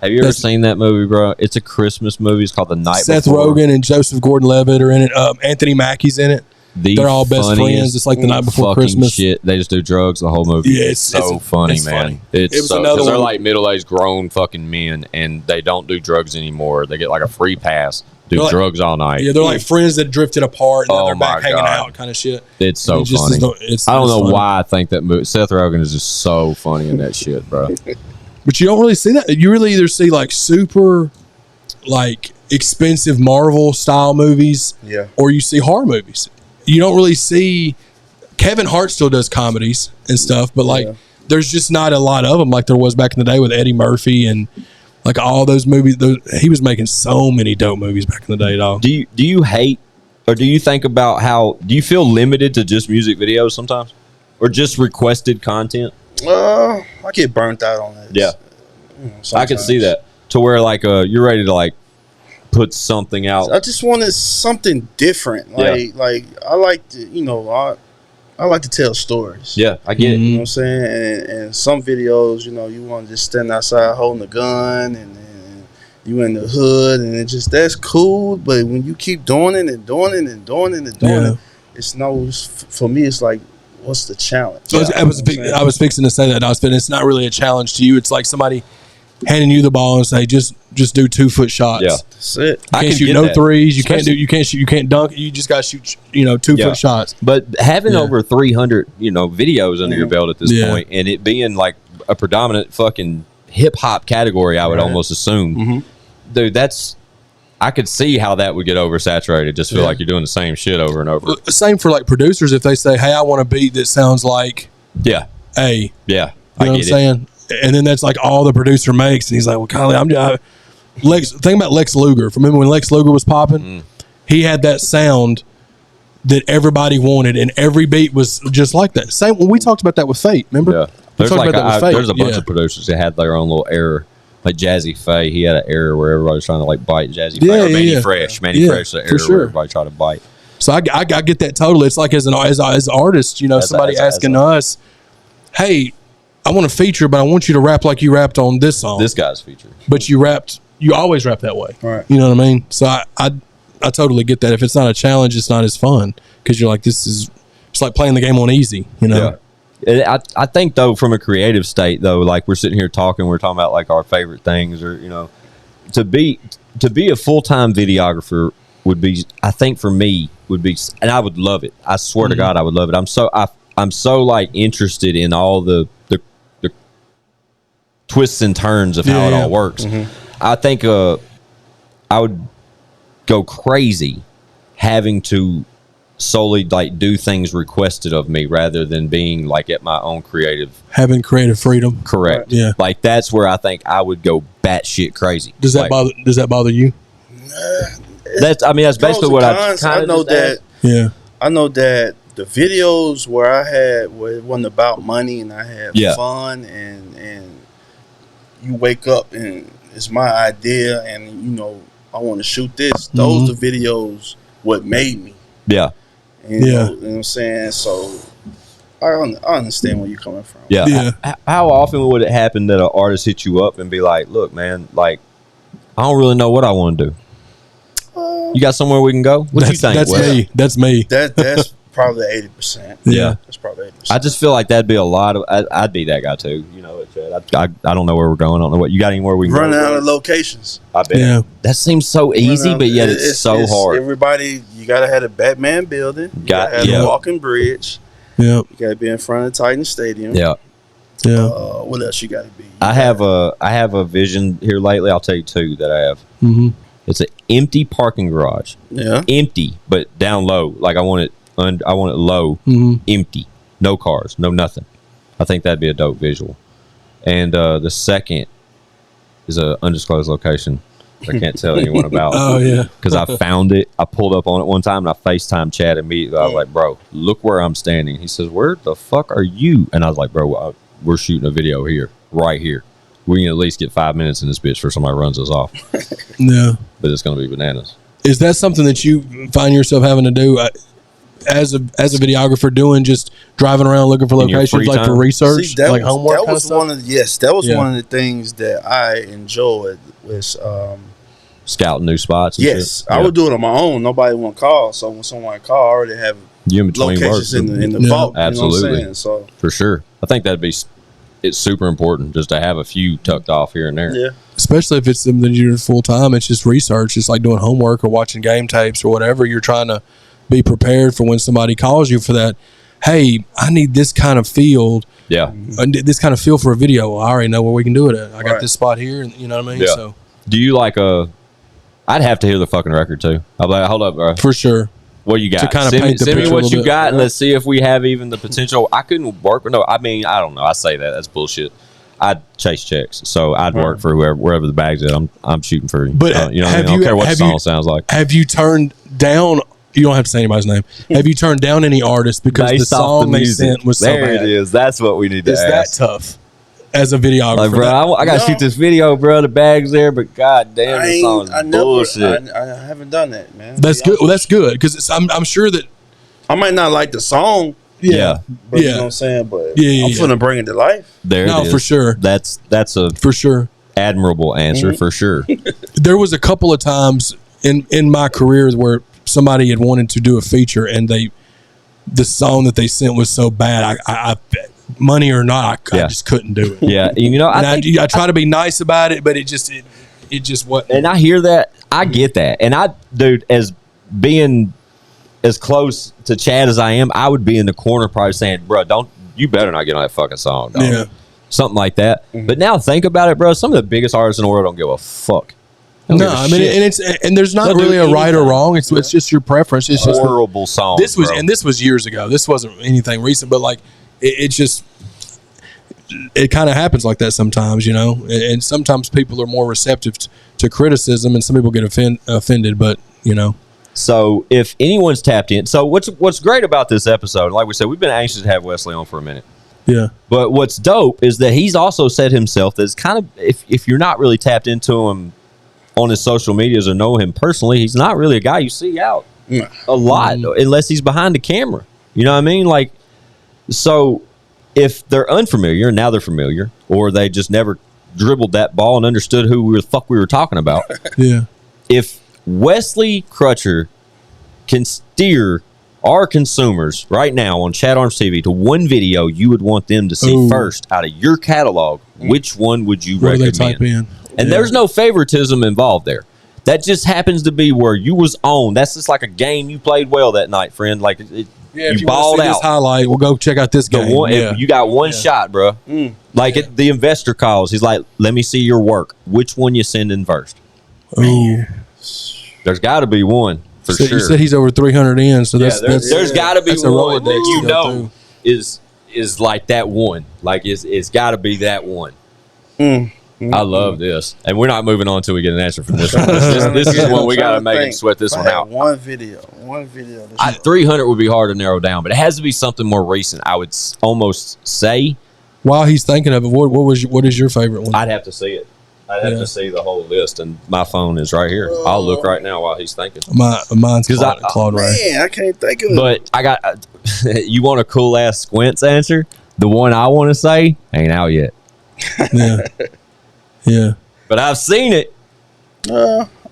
Have you ever seen that movie, bro? It's a Christmas movie. It's called The Night Seth Before. Rogen and Joseph Gordon-Levitt are in it. Anthony Mackie's in it. They're all best friends. It's like The Night Before Christmas. Shit. They just do drugs the whole movie. Yeah, it's so funny, it's man. funny. It's It was so, another because they're one. like middle-aged grown fucking men, and they don't do drugs anymore. They get like a free pass. Do drugs all night. Yeah, they're like friends that drifted apart and now they're back my hanging God. out kind of shit. It's so It just funny. I don't know funny. why I think that movie. Seth Rogen is just so funny in that shit, bro. But you don't really see that. You really either see like super like expensive Marvel style movies, or you see horror movies. You don't really see. Kevin Hart still does comedies and stuff, but like there's just not a lot of them like there was back in the day with Eddie Murphy and like all those movies. He was making so many dope movies back in the day, dog. Do you hate, or do you think about how, do you feel limited to just music videos sometimes, or just requested content? I get burnt out on that. Yeah, I could see that, to where like you're ready to like put something out. I just wanted something different. Like I like to, I like to tell stories. Yeah, I get it. You know what I'm saying? And some videos, you want to just stand outside holding a gun and you in the hood and it just, that's cool. But when you keep doing it and doing it and doing it and doing it, it's for me, it's like, what's the challenge? I was fixing to say that. It's not really a challenge to you. It's like somebody handing you the ball and say, just do 2-foot shots. Yeah, that's it. You can't shoot no threes. You can't dunk. You just got to shoot 2-foot shots. But having over 300 videos under your belt at this point, and it being like a predominant fucking hip hop category, I would almost assume, dude, I could see how that would get oversaturated. Just feel like you're doing the same shit over and over. Same for like producers. If they say, hey, I want a beat that sounds like A. You know what I'm it. saying? And then that's like all the producer makes. And he's like, well, Kylie, think about Lex Luger. Remember when Lex Luger was popping? He had that sound that everybody wanted, and every beat was just like that. Same when we talked about that with Fate. Remember? Yeah. There's a bunch of producers that had their own little error. Like Jazzy Faye, he had an error where everybody was trying to like bite Jazzy Faye. Or Manny Fresh. Manny Fresh, the error where everybody tried to bite. So I get that totally. It's like as artists, somebody asking us, hey, I want to feature, but I want you to rap like you rapped on this song. This guy's feature. But you always rap that way. Right. You know what I mean? So I totally get that. If it's not a challenge, it's not as fun because you're like, it's like playing the game on easy, Yeah. I think though, from a creative state though, like we're sitting here talking, we're talking about like our favorite things, or to be a full-time videographer would be, I think for me would be, and I would love it. I swear to God, I would love it. I'm so like interested in all the twists and turns of how it all works. I think I would go crazy having to solely like do things requested of me rather than being like at my own having creative freedom. Correct. Yeah. Like that's where I think I would go batshit crazy. Does that bother you? That's basically what I know that. Yeah. I know that the videos where it wasn't about money and I had fun and you wake up and it's my idea and I want to shoot this. Those are videos what made me. Yeah. You know what I'm saying? So I understand where you're coming from. Yeah. Yeah. How often would it happen that an artist hit you up and be like, "Look, man, like I don't really know what I want to do. You got somewhere we can go? What you think?" That's Wes? me. That's me. That's probably 80%. Yeah. That's probably 80%. I just feel like that'd be a lot of. I'd be that guy too. You know, I don't know where we're going. I don't know what you got. Anywhere we can Run go? out of locations. I bet. Yeah. That seems so easy, Run out- but yet it's so hard. Everybody, you gotta have a Batman building. You gotta have yeah. a walking bridge. Yeah. You gotta be in front of Titan Stadium. Yeah. Yeah. What else you gotta be? I have a vision here lately. I'll tell you two that I have. Mm-hmm. It's an empty parking garage. Yeah. Empty, but down low. Like I want it low, Mm-hmm. empty. No cars, no nothing. I think that'd be a dope visual. And the second is a undisclosed location I can't tell anyone about. Oh yeah. Because I found it. I pulled up on it one time and I FaceTime Chad immediately. I was like, "Bro, look where I'm standing." He says, "Where the fuck are you?" And I was like, "Bro, we're shooting a video here, right here. We can at least get 5 minutes in this bitch before somebody runs us off." Yeah. But it's going to be bananas. Is that something that you find yourself having to do as a videographer, doing just driving around looking for In your locations, free like for time? research, See, that like was, homework? that kind was of stuff? one of that was Yeah. one of the things that I enjoyed was Scouting new spots. And yes, shit. I Yeah. would do it on my own. Nobody want to call, so when someone call, I already have You in between locations work. in the Yeah. vault. Absolutely. You know what I'm saying? So For sure. I think it's super important just to have a few tucked off here and there. yeah, Especially if it's something you're doing full time. It's just research. It's like doing homework or watching game tapes or whatever. You're trying to be prepared for when somebody calls you for that. Hey, I need this kind of field. Yeah. This kind of feel for a video. Well, I already know where we can do it at. I got Right. this spot here, and you know what I mean. Yeah. So Do you like I'd have to hear the fucking record too. I'll be like, "Hold up, bro. for sure. What you got? To kinda Send me, paint the send me picture a what little you bit. got, and let's see if we have even the potential." I couldn't work. No, I mean, I don't know. I say that. That's bullshit. I'd chase checks, so I'd work for wherever the bag's at. I'm shooting for you. But you know, what I have mean? I don't you- care what the have song you- sounds like. Have you turned down? You don't have to say anybody's name. Have you turned down any artists because the Based off song they sent was so there bad? it is. That's what we need to Is ask. that tough as a videographer? Like, bro, I gotta No. shoot this video, bro. The bag's there, but god damn, this song is bullshit. I haven't done that, man. That's good. Well, that's good because I'm sure that. I might not like the song, Yeah. but you know Yeah. what I'm saying. But Yeah, I'm finna bring it to life. There No, it is. for sure. That's a For sure. admirable answer Mhm. for sure. There was a couple of times in my career where somebody had wanted to do a feature and the song that they sent was so bad. I money or not, I Yeah. just couldn't do it. Yeah, you know, And I I try to be nice about it, but it just wasn't. and I hear that. I get that. And dude, as being as close to Chad as I am, I would be in the corner probably saying, "Bro, you better not get on that fucking song, dog." Yeah. Something like that. But now think about it, bro. Some of the biggest artists in the world don't give a fuck. Don't No, give a I mean, shit. and there's not They'll do really a right or anything. wrong. It's just your preference. It's just horrible song. this was bro. and this was years ago. This wasn't anything recent, but like it just it kind of happens like that sometimes, you know. And sometimes people are more receptive to criticism, and some people get offended. But you know, So if anyone's tapped in, so what's great about this episode, like we said, we've been anxious to have Wesley on for a minute. yeah, But what's dope is that he's also said himself that it's kind of, if you're not really tapped into him on his social medias or know him personally, he's not really a guy you see out a lot unless he's behind the camera. You know what I mean? Like, so if they're unfamiliar and now they're familiar, or they just never dribbled that ball and understood who the fuck we were talking about, yeah. if Wesley Crutcher can steer our consumers right now on ChadArmes TV to one video you would want them to see Ooh. first out of your catalog, which one would you What do they recommend? type in? And Yeah. there's no favoritism involved there. That just happens to be where you was on. That's just like a game you played well that night, friend. Like Yeah, you if you balled want to see this out. highlight, we'll go check out this The game. one, yeah. you got one shot, bro. Like the investor calls. He's like, "Let me see your work. Which one you sending first?" Ooh. There's got to be one for So sure. you said he's over 300 in, so that's there's got to be that's a one that Rolodex you to go know is like that one. Like it's got to be that one. I love this, and we're not moving on until we get an answer from this one. This is one we got to make and sweat this one out. One video. 300 would be hard to narrow down, but it has to be something more recent. I would almost say While he's thinking of it, what is your favorite one? I'd have to see it. I'd have to see the whole list, and my phone is right here. I'll look right now while he's thinking. Mine's Claude Ray. Man, I can't think of it. But I got you want a cool ass Squints answer? The one I want to say ain't out yet. Yeah. Yeah. But I've seen it.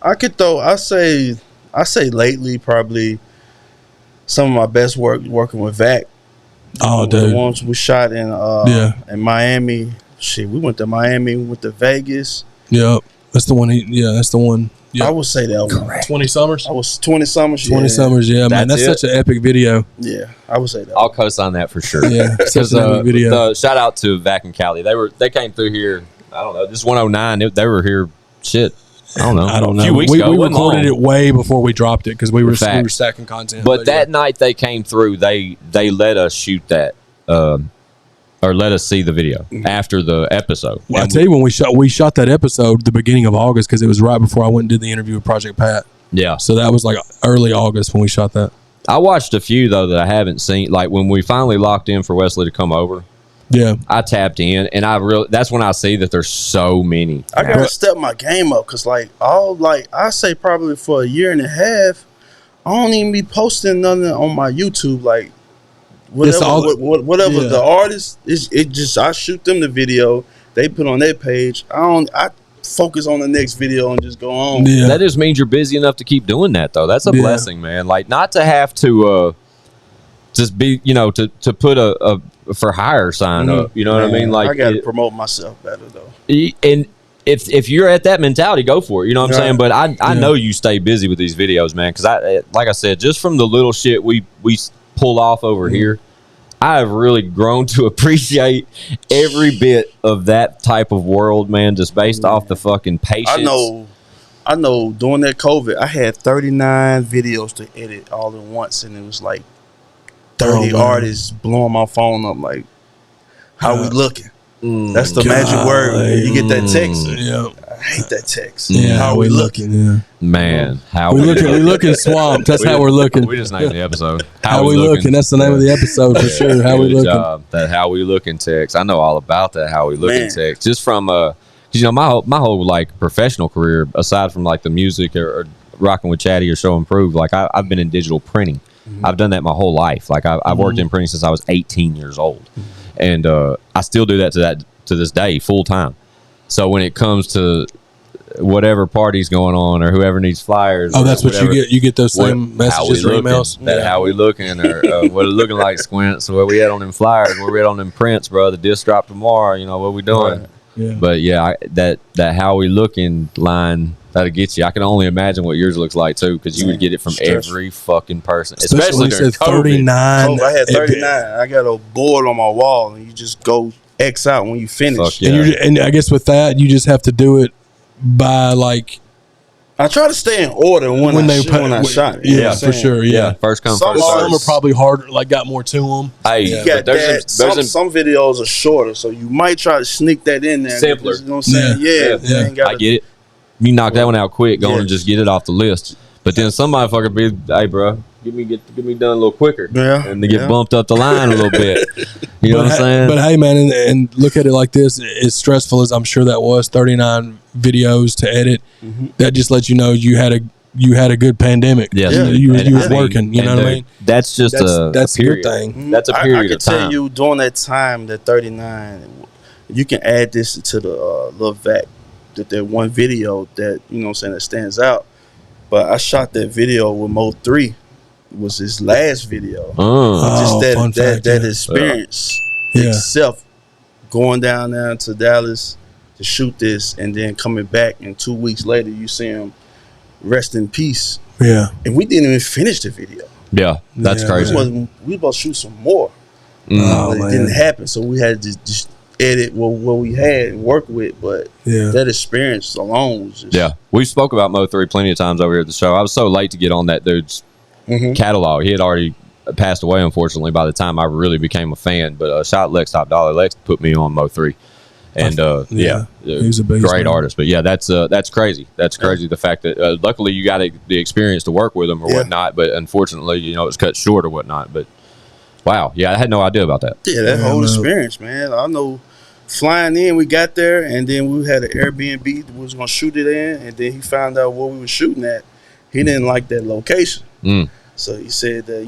I could throw. I say lately probably some of my best work working with Vac. Oh, The dude. ones we shot in Miami. Shit, we went to Miami, we went to Vegas. Yep. That's the one. That's the one. Yep. I would say that one. 20 Summers. I was 20 Summers. 20 Summers. Yeah, man. That's That's such an epic video. Yeah, I would say that. I'll co-sign that for sure. Yeah, such an epic video. Shout out to Vac and Cali. They came through here. I don't know. This 109. They were here. Shit. I don't know. A few weeks we ago. we Wasn't recorded long. it way before we dropped it because we were Facts. stacking content. But that night they came through, they let us shoot that, or let us see the video after the episode. Well, I And tell you, when we shot that episode the beginning of August because it was right before I went and did the interview with Project Pat. yeah, So that was like early August when we shot that. I watched a few though that I haven't seen. Like when we finally locked in for Wesley to come over, Yeah. I tapped in, and that's when I see that there's so many. I gotta step my game up because I say probably for a year and a half, I don't even be posting nothing on my YouTube. Like whatever Yeah. the artist is, I shoot them the video, they put on their page. I focus on the next video and just go on. Yeah. That just means you're busy enough to keep doing that, though. That's a Yeah. blessing, man. Like not to have to just be, to put a for hire sign up. You know what I mean? Like I gotta promote myself better though. and if you're at that mentality, go for it. You know what I'm Right. saying? But I know you stay busy with these videos, man. Because like I said, just from the little shit we pull off over here, I have really grown to appreciate every bit of that type of world, man. Just based off the fucking patience. I know. During that COVID, I had 39 videos to edit all at once, and it was like 30 artists blowing my phone up. Like, how we looking? That's the magic word. When you get that text. Yeah. I hate that text. Yeah. How we looking? Yeah. Man, how We looking swamped. That's how we're looking. We just named the episode. How we looking? That's the name of the episode for sure. How we Good looking? job. That how we looking text. I know all about that how we looking Man. text. Just from because my whole like professional career, aside from like the music or rocking with Chatty or Show Improve, like I've been in digital printing. I've done that my whole life. Like I've worked in printing since I was 18 years old, and I still do that to this day full time. So when it comes to whatever party's going on or whoever needs flyers, Oh, or that's what whatever, you get. You get those same messages or emails. That how we looking, or what it looking like, Squints. Where we at on them flyers? Where we at on them prints, bro? The disc drop tomorrow. You know what we doing? Yeah. But yeah, that how we looking line that'll get you. I can only imagine what yours looks like too, because you would get it from every fucking person, especially when you during said 39. Oh, I had 39. I got a board on my wall, and you just go X out when you finish. Fuck yeah. And I guess with that, you just have to do it by like I try to stay in order when I shot. You know what Yeah, I'm for saying? sure. Yeah. First come, Some first Some serve. are probably harder, like got more to them. Hey, You but got there's that. some Some videos are shorter, so you might try to sneak that in there. Simpler. You know what I'm saying? Yeah. Yeah. You ain't gotta- I get it. You knock that one out quick, go on Yeah. and just get it off the list. But then some motherfucker be, hey, bro, get me done a little quicker, Yeah, and to get yeah. bumped up the line a little bit. You know what I'm saying? But hey, man, and look at it like this: as stressful as I'm sure that was, 39 videos to edit. That just lets you know you had a good pandemic. Yes. you, Yeah. you And was I mean, working. You know and what I dude, mean? That's just That's a a period. good thing. That's a I period can of time. tell you during that time, that 39, you can add this to the little vac, that one video that, you know what I'm saying, that stands out. But I shot that video with Mo 3. It was his last video. Oh, fun fact, that yeah. experience Yeah. itself, going down there to Dallas to shoot this, and then coming back, and 2 weeks later you see him rest in peace. Yeah. And we didn't even finish the video. Yeah, that's Yeah, crazy. We was about to shoot some more. Oh, But it man. didn't happen, so we had to just edit what we had and work with. But Yeah. that experience alone was just Yeah, we spoke about Mo 3 plenty of times over here at the show. I was so late to get on that dude's catalog. He had already passed away, unfortunately, by the time I really became a fan. But shout Lex Top Dollar. Lex put me on Mo 3. And Yeah. He was a beast, great man. artist. But yeah, that's crazy. That's crazy. The fact that luckily you got the experience to work with him or Yeah. whatnot. But unfortunately, it was cut short or whatnot. But wow, yeah, I had no idea about that. Yeah, that Yeah, whole man. experience, man. I know flying in, we got there, and then we had an Airbnb that we was gonna shoot it in, and then he found out what we were shooting at. He didn't like that location, so he said that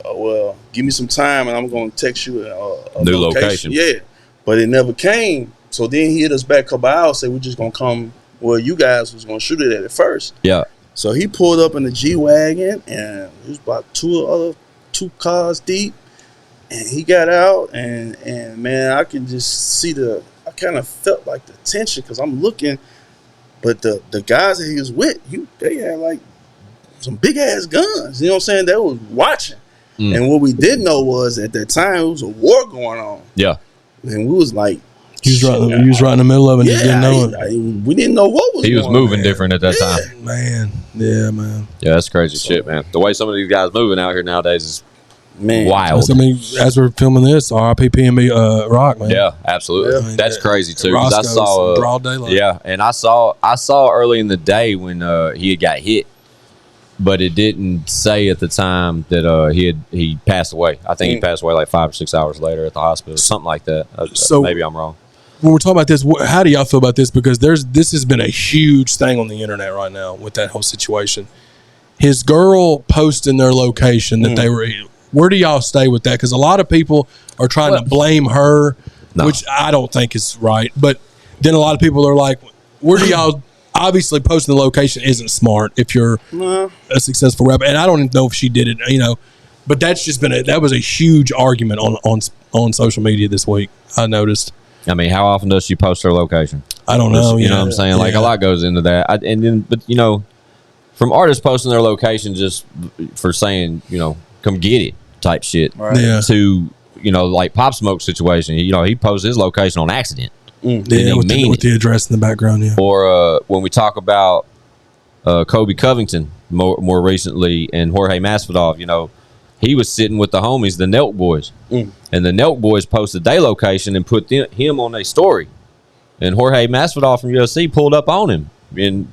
well, give me some time, and I'm gonna text you a New location. Yeah, but it never came. So then he hit us back a couple hours, said we're just gonna come where you guys was gonna shoot it at first. Yeah. So he pulled up in the G-Wagon, and it was about two cars deep. And he got out, and man, I can just see I kind of felt like the tension because I'm looking, but the guys that he was with, they had like some big ass guns. You know what I'm saying? They was watching. And what we didn't know was at that time it was a war going on. Yeah. And we was like, you was right in the middle of it. And you didn't know it. We didn't know what was. He was going moving on. different at that time. Man, yeah, man. Yeah, that's crazy shit, man. The way some of these guys moving out here nowadays is wild. I mean, as we're filming this, RIP PNB Rock, man. Yeah, absolutely. I mean, that's crazy too. 'Cause Roscoe's I saw broad daylight. Yeah, and I saw early in the day when he had got hit, but it didn't say at the time that he passed away. I think he passed away like 5 or 6 hours later at the hospital, something like that. So maybe I'm wrong. When we're talking about this, how do y'all feel about this? Because this has been a huge thing on the internet right now with that whole situation. His girl posting their location that they were. Where do y'all stay with that? Because a lot of people are trying to blame her, which I don't think is right. But then a lot of people are like, where do y'all? Obviously, posting the location isn't smart if you're a successful rapper. And I don't even know if she did it, But that's just been that was a huge argument on social media this week. I noticed. I mean, how often does she post her location? I don't know. You know what I'm saying? Like a lot goes into that. But from artists posting their location just for saying, come get it type shit. Right. Yeah. To like Pop Smoke's situation. He posted his location on accident. Yeah, with the address in the background. Yeah. Or when we talk about Kobe Covington more recently and Jorge Masvidal, he was sitting with the homies, the Nelk Boys, and the Nelk Boys posted their location and put him on their story, and Jorge Masvidal from UFC pulled up on him and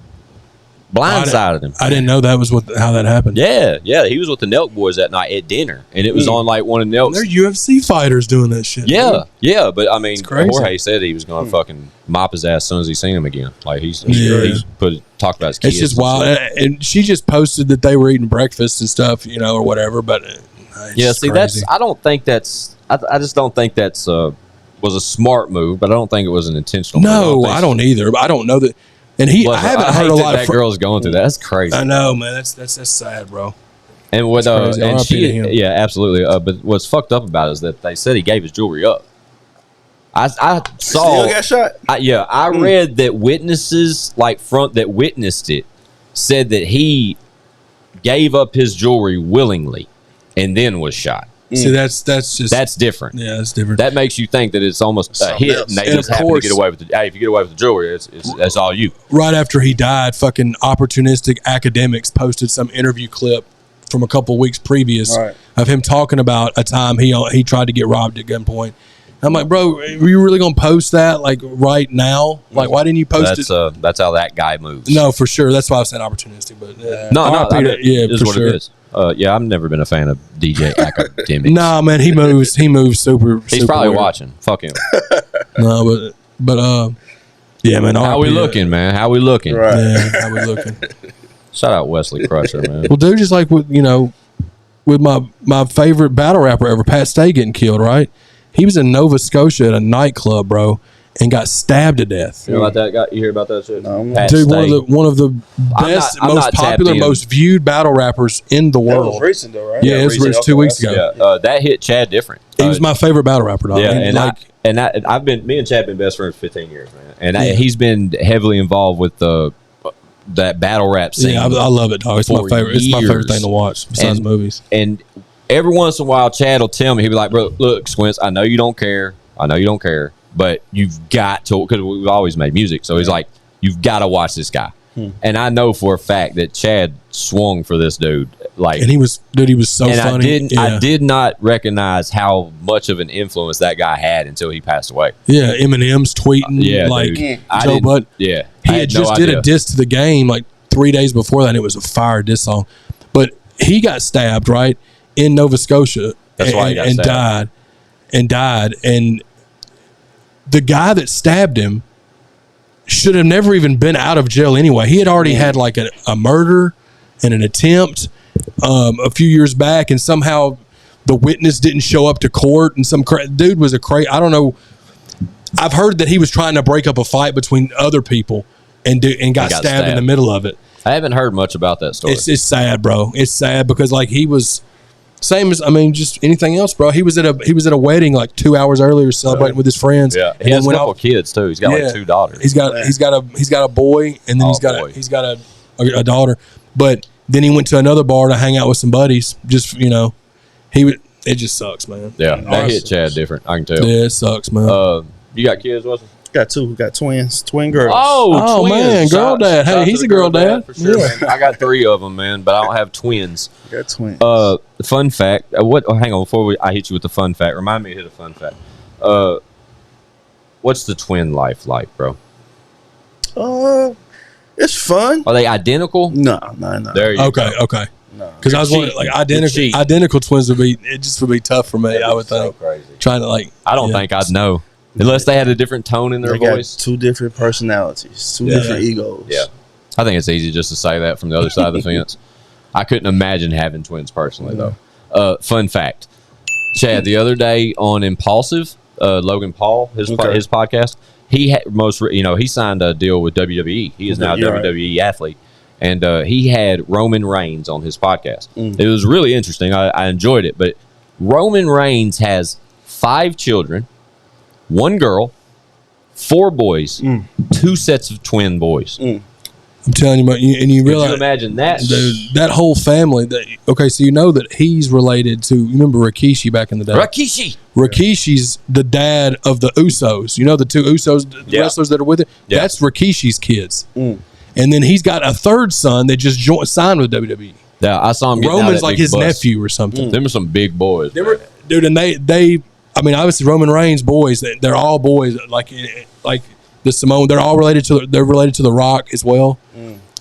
blindsided him. I didn't know that was how that happened. Yeah, he was with the Nelk Boys that night at dinner, and it was on like one of Nelk's. They're UFC fighters doing that shit. Yeah, but I mean, crazy. Jorge said he was going to fucking mop his ass as soon as he seen him again. Like he's talked about his kids. It's just wild. And she just posted that they were eating breakfast and stuff, or whatever. But see, crazy. I don't think that's. I just don't think that's was a smart move, but I don't think it was an intentional. No, move. I don't either. But I don't know that. And I haven't heard a lot of that girl's going through that. That's crazy. I know, man. That's sad, bro. And what and she, him. yeah, absolutely. But what's fucked up about it is that they said he gave his jewelry up. I saw. Still got shot. I read that witnesses that witnessed it said that he gave up his jewelry willingly and then was shot. See, that's different. Yeah, that's different. That makes you think that it's almost a hit, and they just happen to get away with it. Hey, if you get away with the jewelry, that's all you. Right after he died, fucking opportunistic academics posted some interview clip from a couple weeks previous of him talking about a time he tried to get robbed at gunpoint. I'm like, bro, are you really gonna post that like right now? Like, why didn't you post it? That's how that guy moves. No, for sure. That's why I was saying opportunistic, but is what it is. I've never been a fan of DJ Academics. Nah, man, he moves super. He's probably watching. Fuck him. No, but yeah, man. How we looking, man? How we looking? Right. Yeah, how we looking? Shout out Wesley Crutcher, man. Well, dude, just like with my favorite battle rapper ever, Pat Stay, getting killed. Right, he was in Nova Scotia at a nightclub, bro, and got stabbed to death. You know about that guy? You hear about that shit? No, dude, one of the best, most popular, most viewed battle rappers in the world. That was recent though, right? Yeah, it was 2 weeks ago. Yeah, that hit Chad different. He was my favorite battle rapper, dog. Yeah, me and Chad been best friends for 15 years, man. And he's been heavily involved with that battle rap scene. Yeah, I love it, dog. It's my favorite. It's my favorite thing to watch besides movies. And every once in a while, Chad will tell me, he'll be like, "Bro, look, Squints, I know you don't care. But you've got to," because we've always made music. So he's like, "You've got to watch this guy." And I know for a fact that Chad swung for this dude. And he was so funny. I did not recognize how much of an influence that guy had until he passed away. Yeah, Eminem's tweeting. Joe Budden. Yeah. He had just did a diss to the game like 3 days before that, and it was a fire diss song. But he got stabbed, right, in Nova Scotia. That's why he got stabbed. Died. And the guy that stabbed him should have never even been out of jail anyway. He had already had like a murder and an attempt a few years back, and somehow the witness didn't show up to court, and some dude was I don't know. I've heard that he was trying to break up a fight between other people and got stabbed in the middle of it. I haven't heard much about that story. It's sad, bro. It's sad because like he was same as just anything else, bro. He was at a wedding like 2 hours earlier celebrating with his friends. Yeah, he has a couple of kids too. He's got like 2 daughters. He's got a boy, and then he's got a daughter. But then he went to another bar to hang out with some buddies. Just it just sucks, man. Yeah, that hit Chad different. I can tell. Yeah, it sucks, man. You got kids, Wesley? Got 2. We got twin girls. Oh twins. Man, girl dad. Hey, he's a girl dad for sure. Man. I got 3 of them, man, but I don't have twins. Got twins. Fun fact. Hang on, before I hit you with the fun fact. Remind me to hit a fun fact. What's the twin life like, bro? It's fun. Are they identical? No. There you go. Okay. Because I was wondering, like identical twins would be tough for me. I would think. So crazy. Trying to I don't think I'd know unless they had a different tone in their voice. Got 2 different personalities, 2 different egos. Yeah, I think it's easy just to say that from the other side of the fence. I couldn't imagine having twins personally though. Fun fact, Chad, the other day on Impulsive, Logan Paul, his podcast, he he signed a deal with WWE. He is now a WWE athlete. And he had Roman Reigns on his podcast. It was really interesting. I enjoyed it. But Roman Reigns has 5 children, 1 girl, 4 boys, 2 sets of twin boys. I'm telling you, and you realize. Could you imagine that? Dude, that whole family. So you know that he's related to. You remember Rikishi back in the day? Rikishi's the dad of the Usos. You know the 2 Usos wrestlers that are with it? Yeah. That's Rikishi's kids. And then he's got a 3rd son that just signed with WWE. Yeah, I saw him. Roman's like his nephew or something. Them are some big boys. Dude, and they. I mean, obviously Roman Reigns boys. They're all boys. Like the Samoan. They're all related to. They're related to The Rock as well.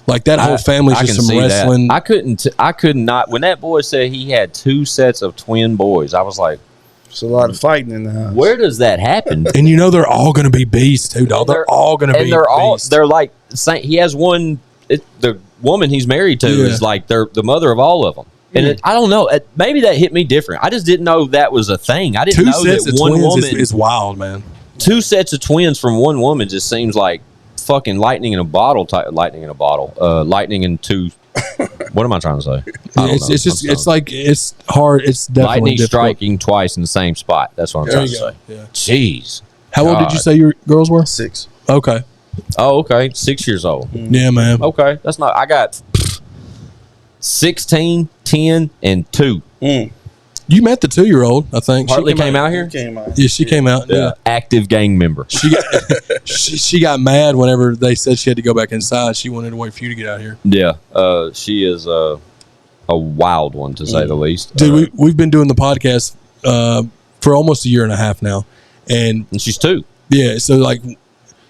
Like that whole family's just some wrestling. That. I could not. When that boy said he had 2 sets of twin boys, I was like, "There's a lot of fighting in the house." Where does that happen? And they're all going to be beasts too, dog. They're all going to be. Beasts. They're like. He has one. The woman he's married to is like they're the mother of all of them. And I don't know. Maybe that hit me different. I just didn't know that was a thing. I didn't know that one woman is wild, man. 2 sets of twins from one woman just seems like fucking lightning in a bottle. Lightning in 2. What am I trying to say? It's hard. It's definitely lightning difficult. striking twice in the same spot. That's what I'm trying to say. Yeah. Jeez. How old did you say your girls were? 6. Okay. Oh, okay. 6 years old. Yeah, man. Okay. That's not. I got 16, 10, and 2. You met the 2-year-old, I think. Hartley came out here? Yeah, she came out. Yeah. Active gang member. She got mad whenever they said she had to go back inside. She wanted to wait for you to get out here. Yeah. She is a wild one, to say the least. Dude, we've been doing the podcast for almost a year and a half now. And she's 2. Yeah, so like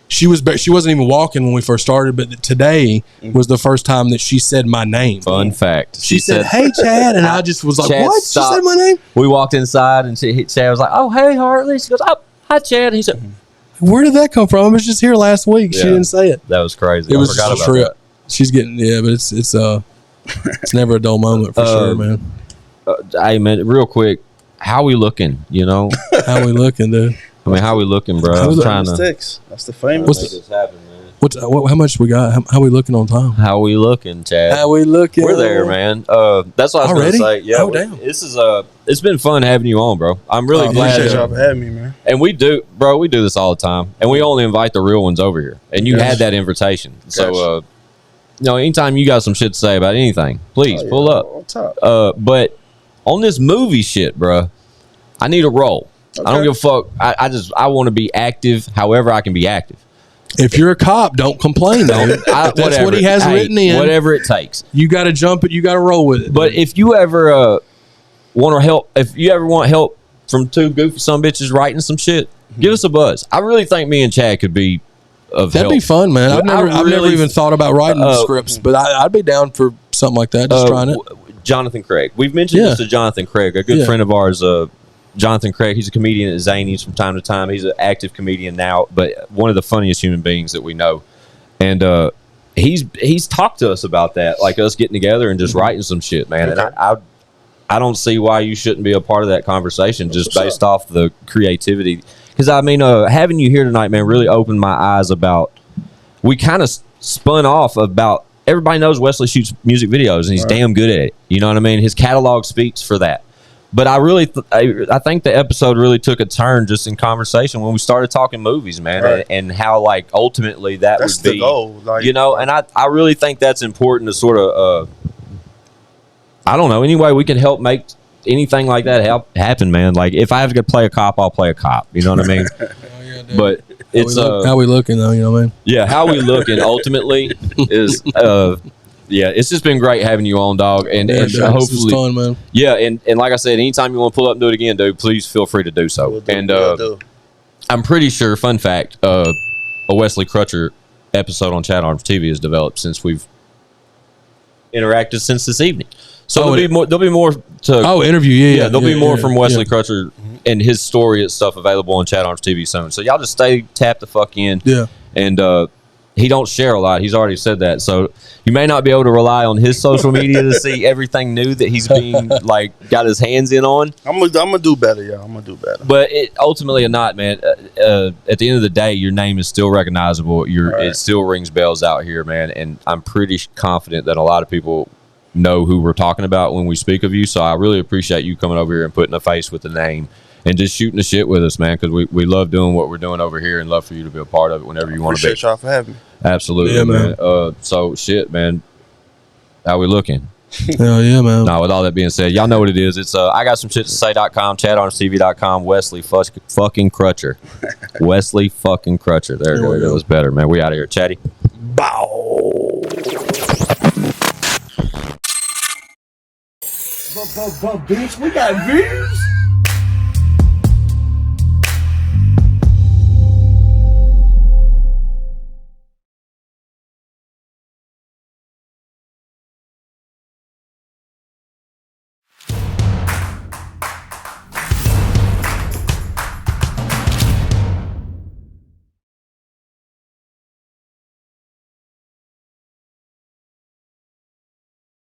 she wasn't even walking when we first started, but today was the first time that she said my name. Fun fact. She said, "Hey, Chad," and I just was like, Chad "What?" Stopped. She said my name. We walked inside, and Chad was like, "Oh, hey, Hartley." She goes, "Oh, hi, Chad." He said, "Where did that come from? I was just here last week." She didn't say it. That was crazy. It was just a trip. She's getting but it's never a dull moment for sure, man. Hey, man, real quick, how we looking? How we looking, dude? I mean, how we looking, bro? I'm trying to. That's the famous. Make this happen, man. How much we got? How we looking on time? How we looking, Chad? How we looking? We're there, man. That's what I was going to say. Yeah, damn. This is it's been fun having you on, bro. I'm really glad appreciate y'all for having me, man. And we do this all the time, and we only invite the real ones over here. And you had that invitation, so anytime you got some shit to say about anything, please pull up. On top. But on this movie shit, bro, I need a role. Okay. I don't give a fuck. I want to be active however I can be active. If you're a cop, don't complain, though. That's what he has written in. Whatever it takes. You got to jump it. You got to roll with it. But if you ever want to help, if you ever want help from 2 goofy some bitches writing some shit, give us a buzz. I really think me and Chad could be of That'd help. Be fun, man. I've never even thought about writing scripts, but I'd be down for something like that. Just trying it. Jonathan Craig. We've mentioned this to Jonathan Craig, a good friend of ours. Jonathan Craig. He's a comedian at Zany's from time to time. He's an active comedian now, but one of the funniest human beings that we know. And he's talked to us about that, like us getting together and just writing some shit, man. Okay. And I don't see why you shouldn't be a part of that conversation just based off the creativity. Because, I mean, having you here tonight, man, really opened my eyes about, we kind of spun off about, everybody knows Wesley shoots music videos and he's damn good at it. You know what I mean? His catalog speaks for that. But I really, I think the episode really took a turn just in conversation when we started talking movies, man, and how, like, ultimately that's would be, the goal. Like, you know, and I really think that's important to sort of, I don't know, any way we can help make anything like that happen, man. Like, if I have to play a cop, I'll play a cop. You know what I mean? But it's how we looking though, you know what I mean? Yeah, how we looking ultimately is yeah, it's just been great having you on, dog, and sure. hopefully, this was fun, man. Yeah, and like I said, anytime you want to pull up and do it again, dude, please feel free to do so. I'm pretty sure, fun fact, a Wesley Crutcher episode on ChadArmesTV has developed since we've interacted since this evening. So there'll be more to interview. Yeah, there'll be more from Wesley Crutcher and his story and stuff available on ChadArmesTV soon. So y'all just stay tapped the fuck in. Yeah, and he don't share a lot. He's already said that. So you may not be able to rely on his social media to see everything new that he's being like got his hands in on. I'm gonna do better, y'all. I'm gonna do better. But ultimately or not, man, at the end of the day, your name is still recognizable. It still rings bells out here, man. And I'm pretty confident that a lot of people know who we're talking about when we speak of you. So I really appreciate you coming over here and putting a face with the name and just shooting the shit with us, man, because we love doing what we're doing over here and love for you to be a part of it whenever you want to be. Appreciate y'all for having me. Absolutely, man. So shit, man. How we looking? Hell yeah, man. Now, with all that being said, y'all know what it is. It's I got some shit to say.com, chadarmestv.com, Wesley fucking Crutcher. Wesley fucking Crutcher. There we go. It was better, man. We out of here. Chatty. Bow. Bitch, we got views.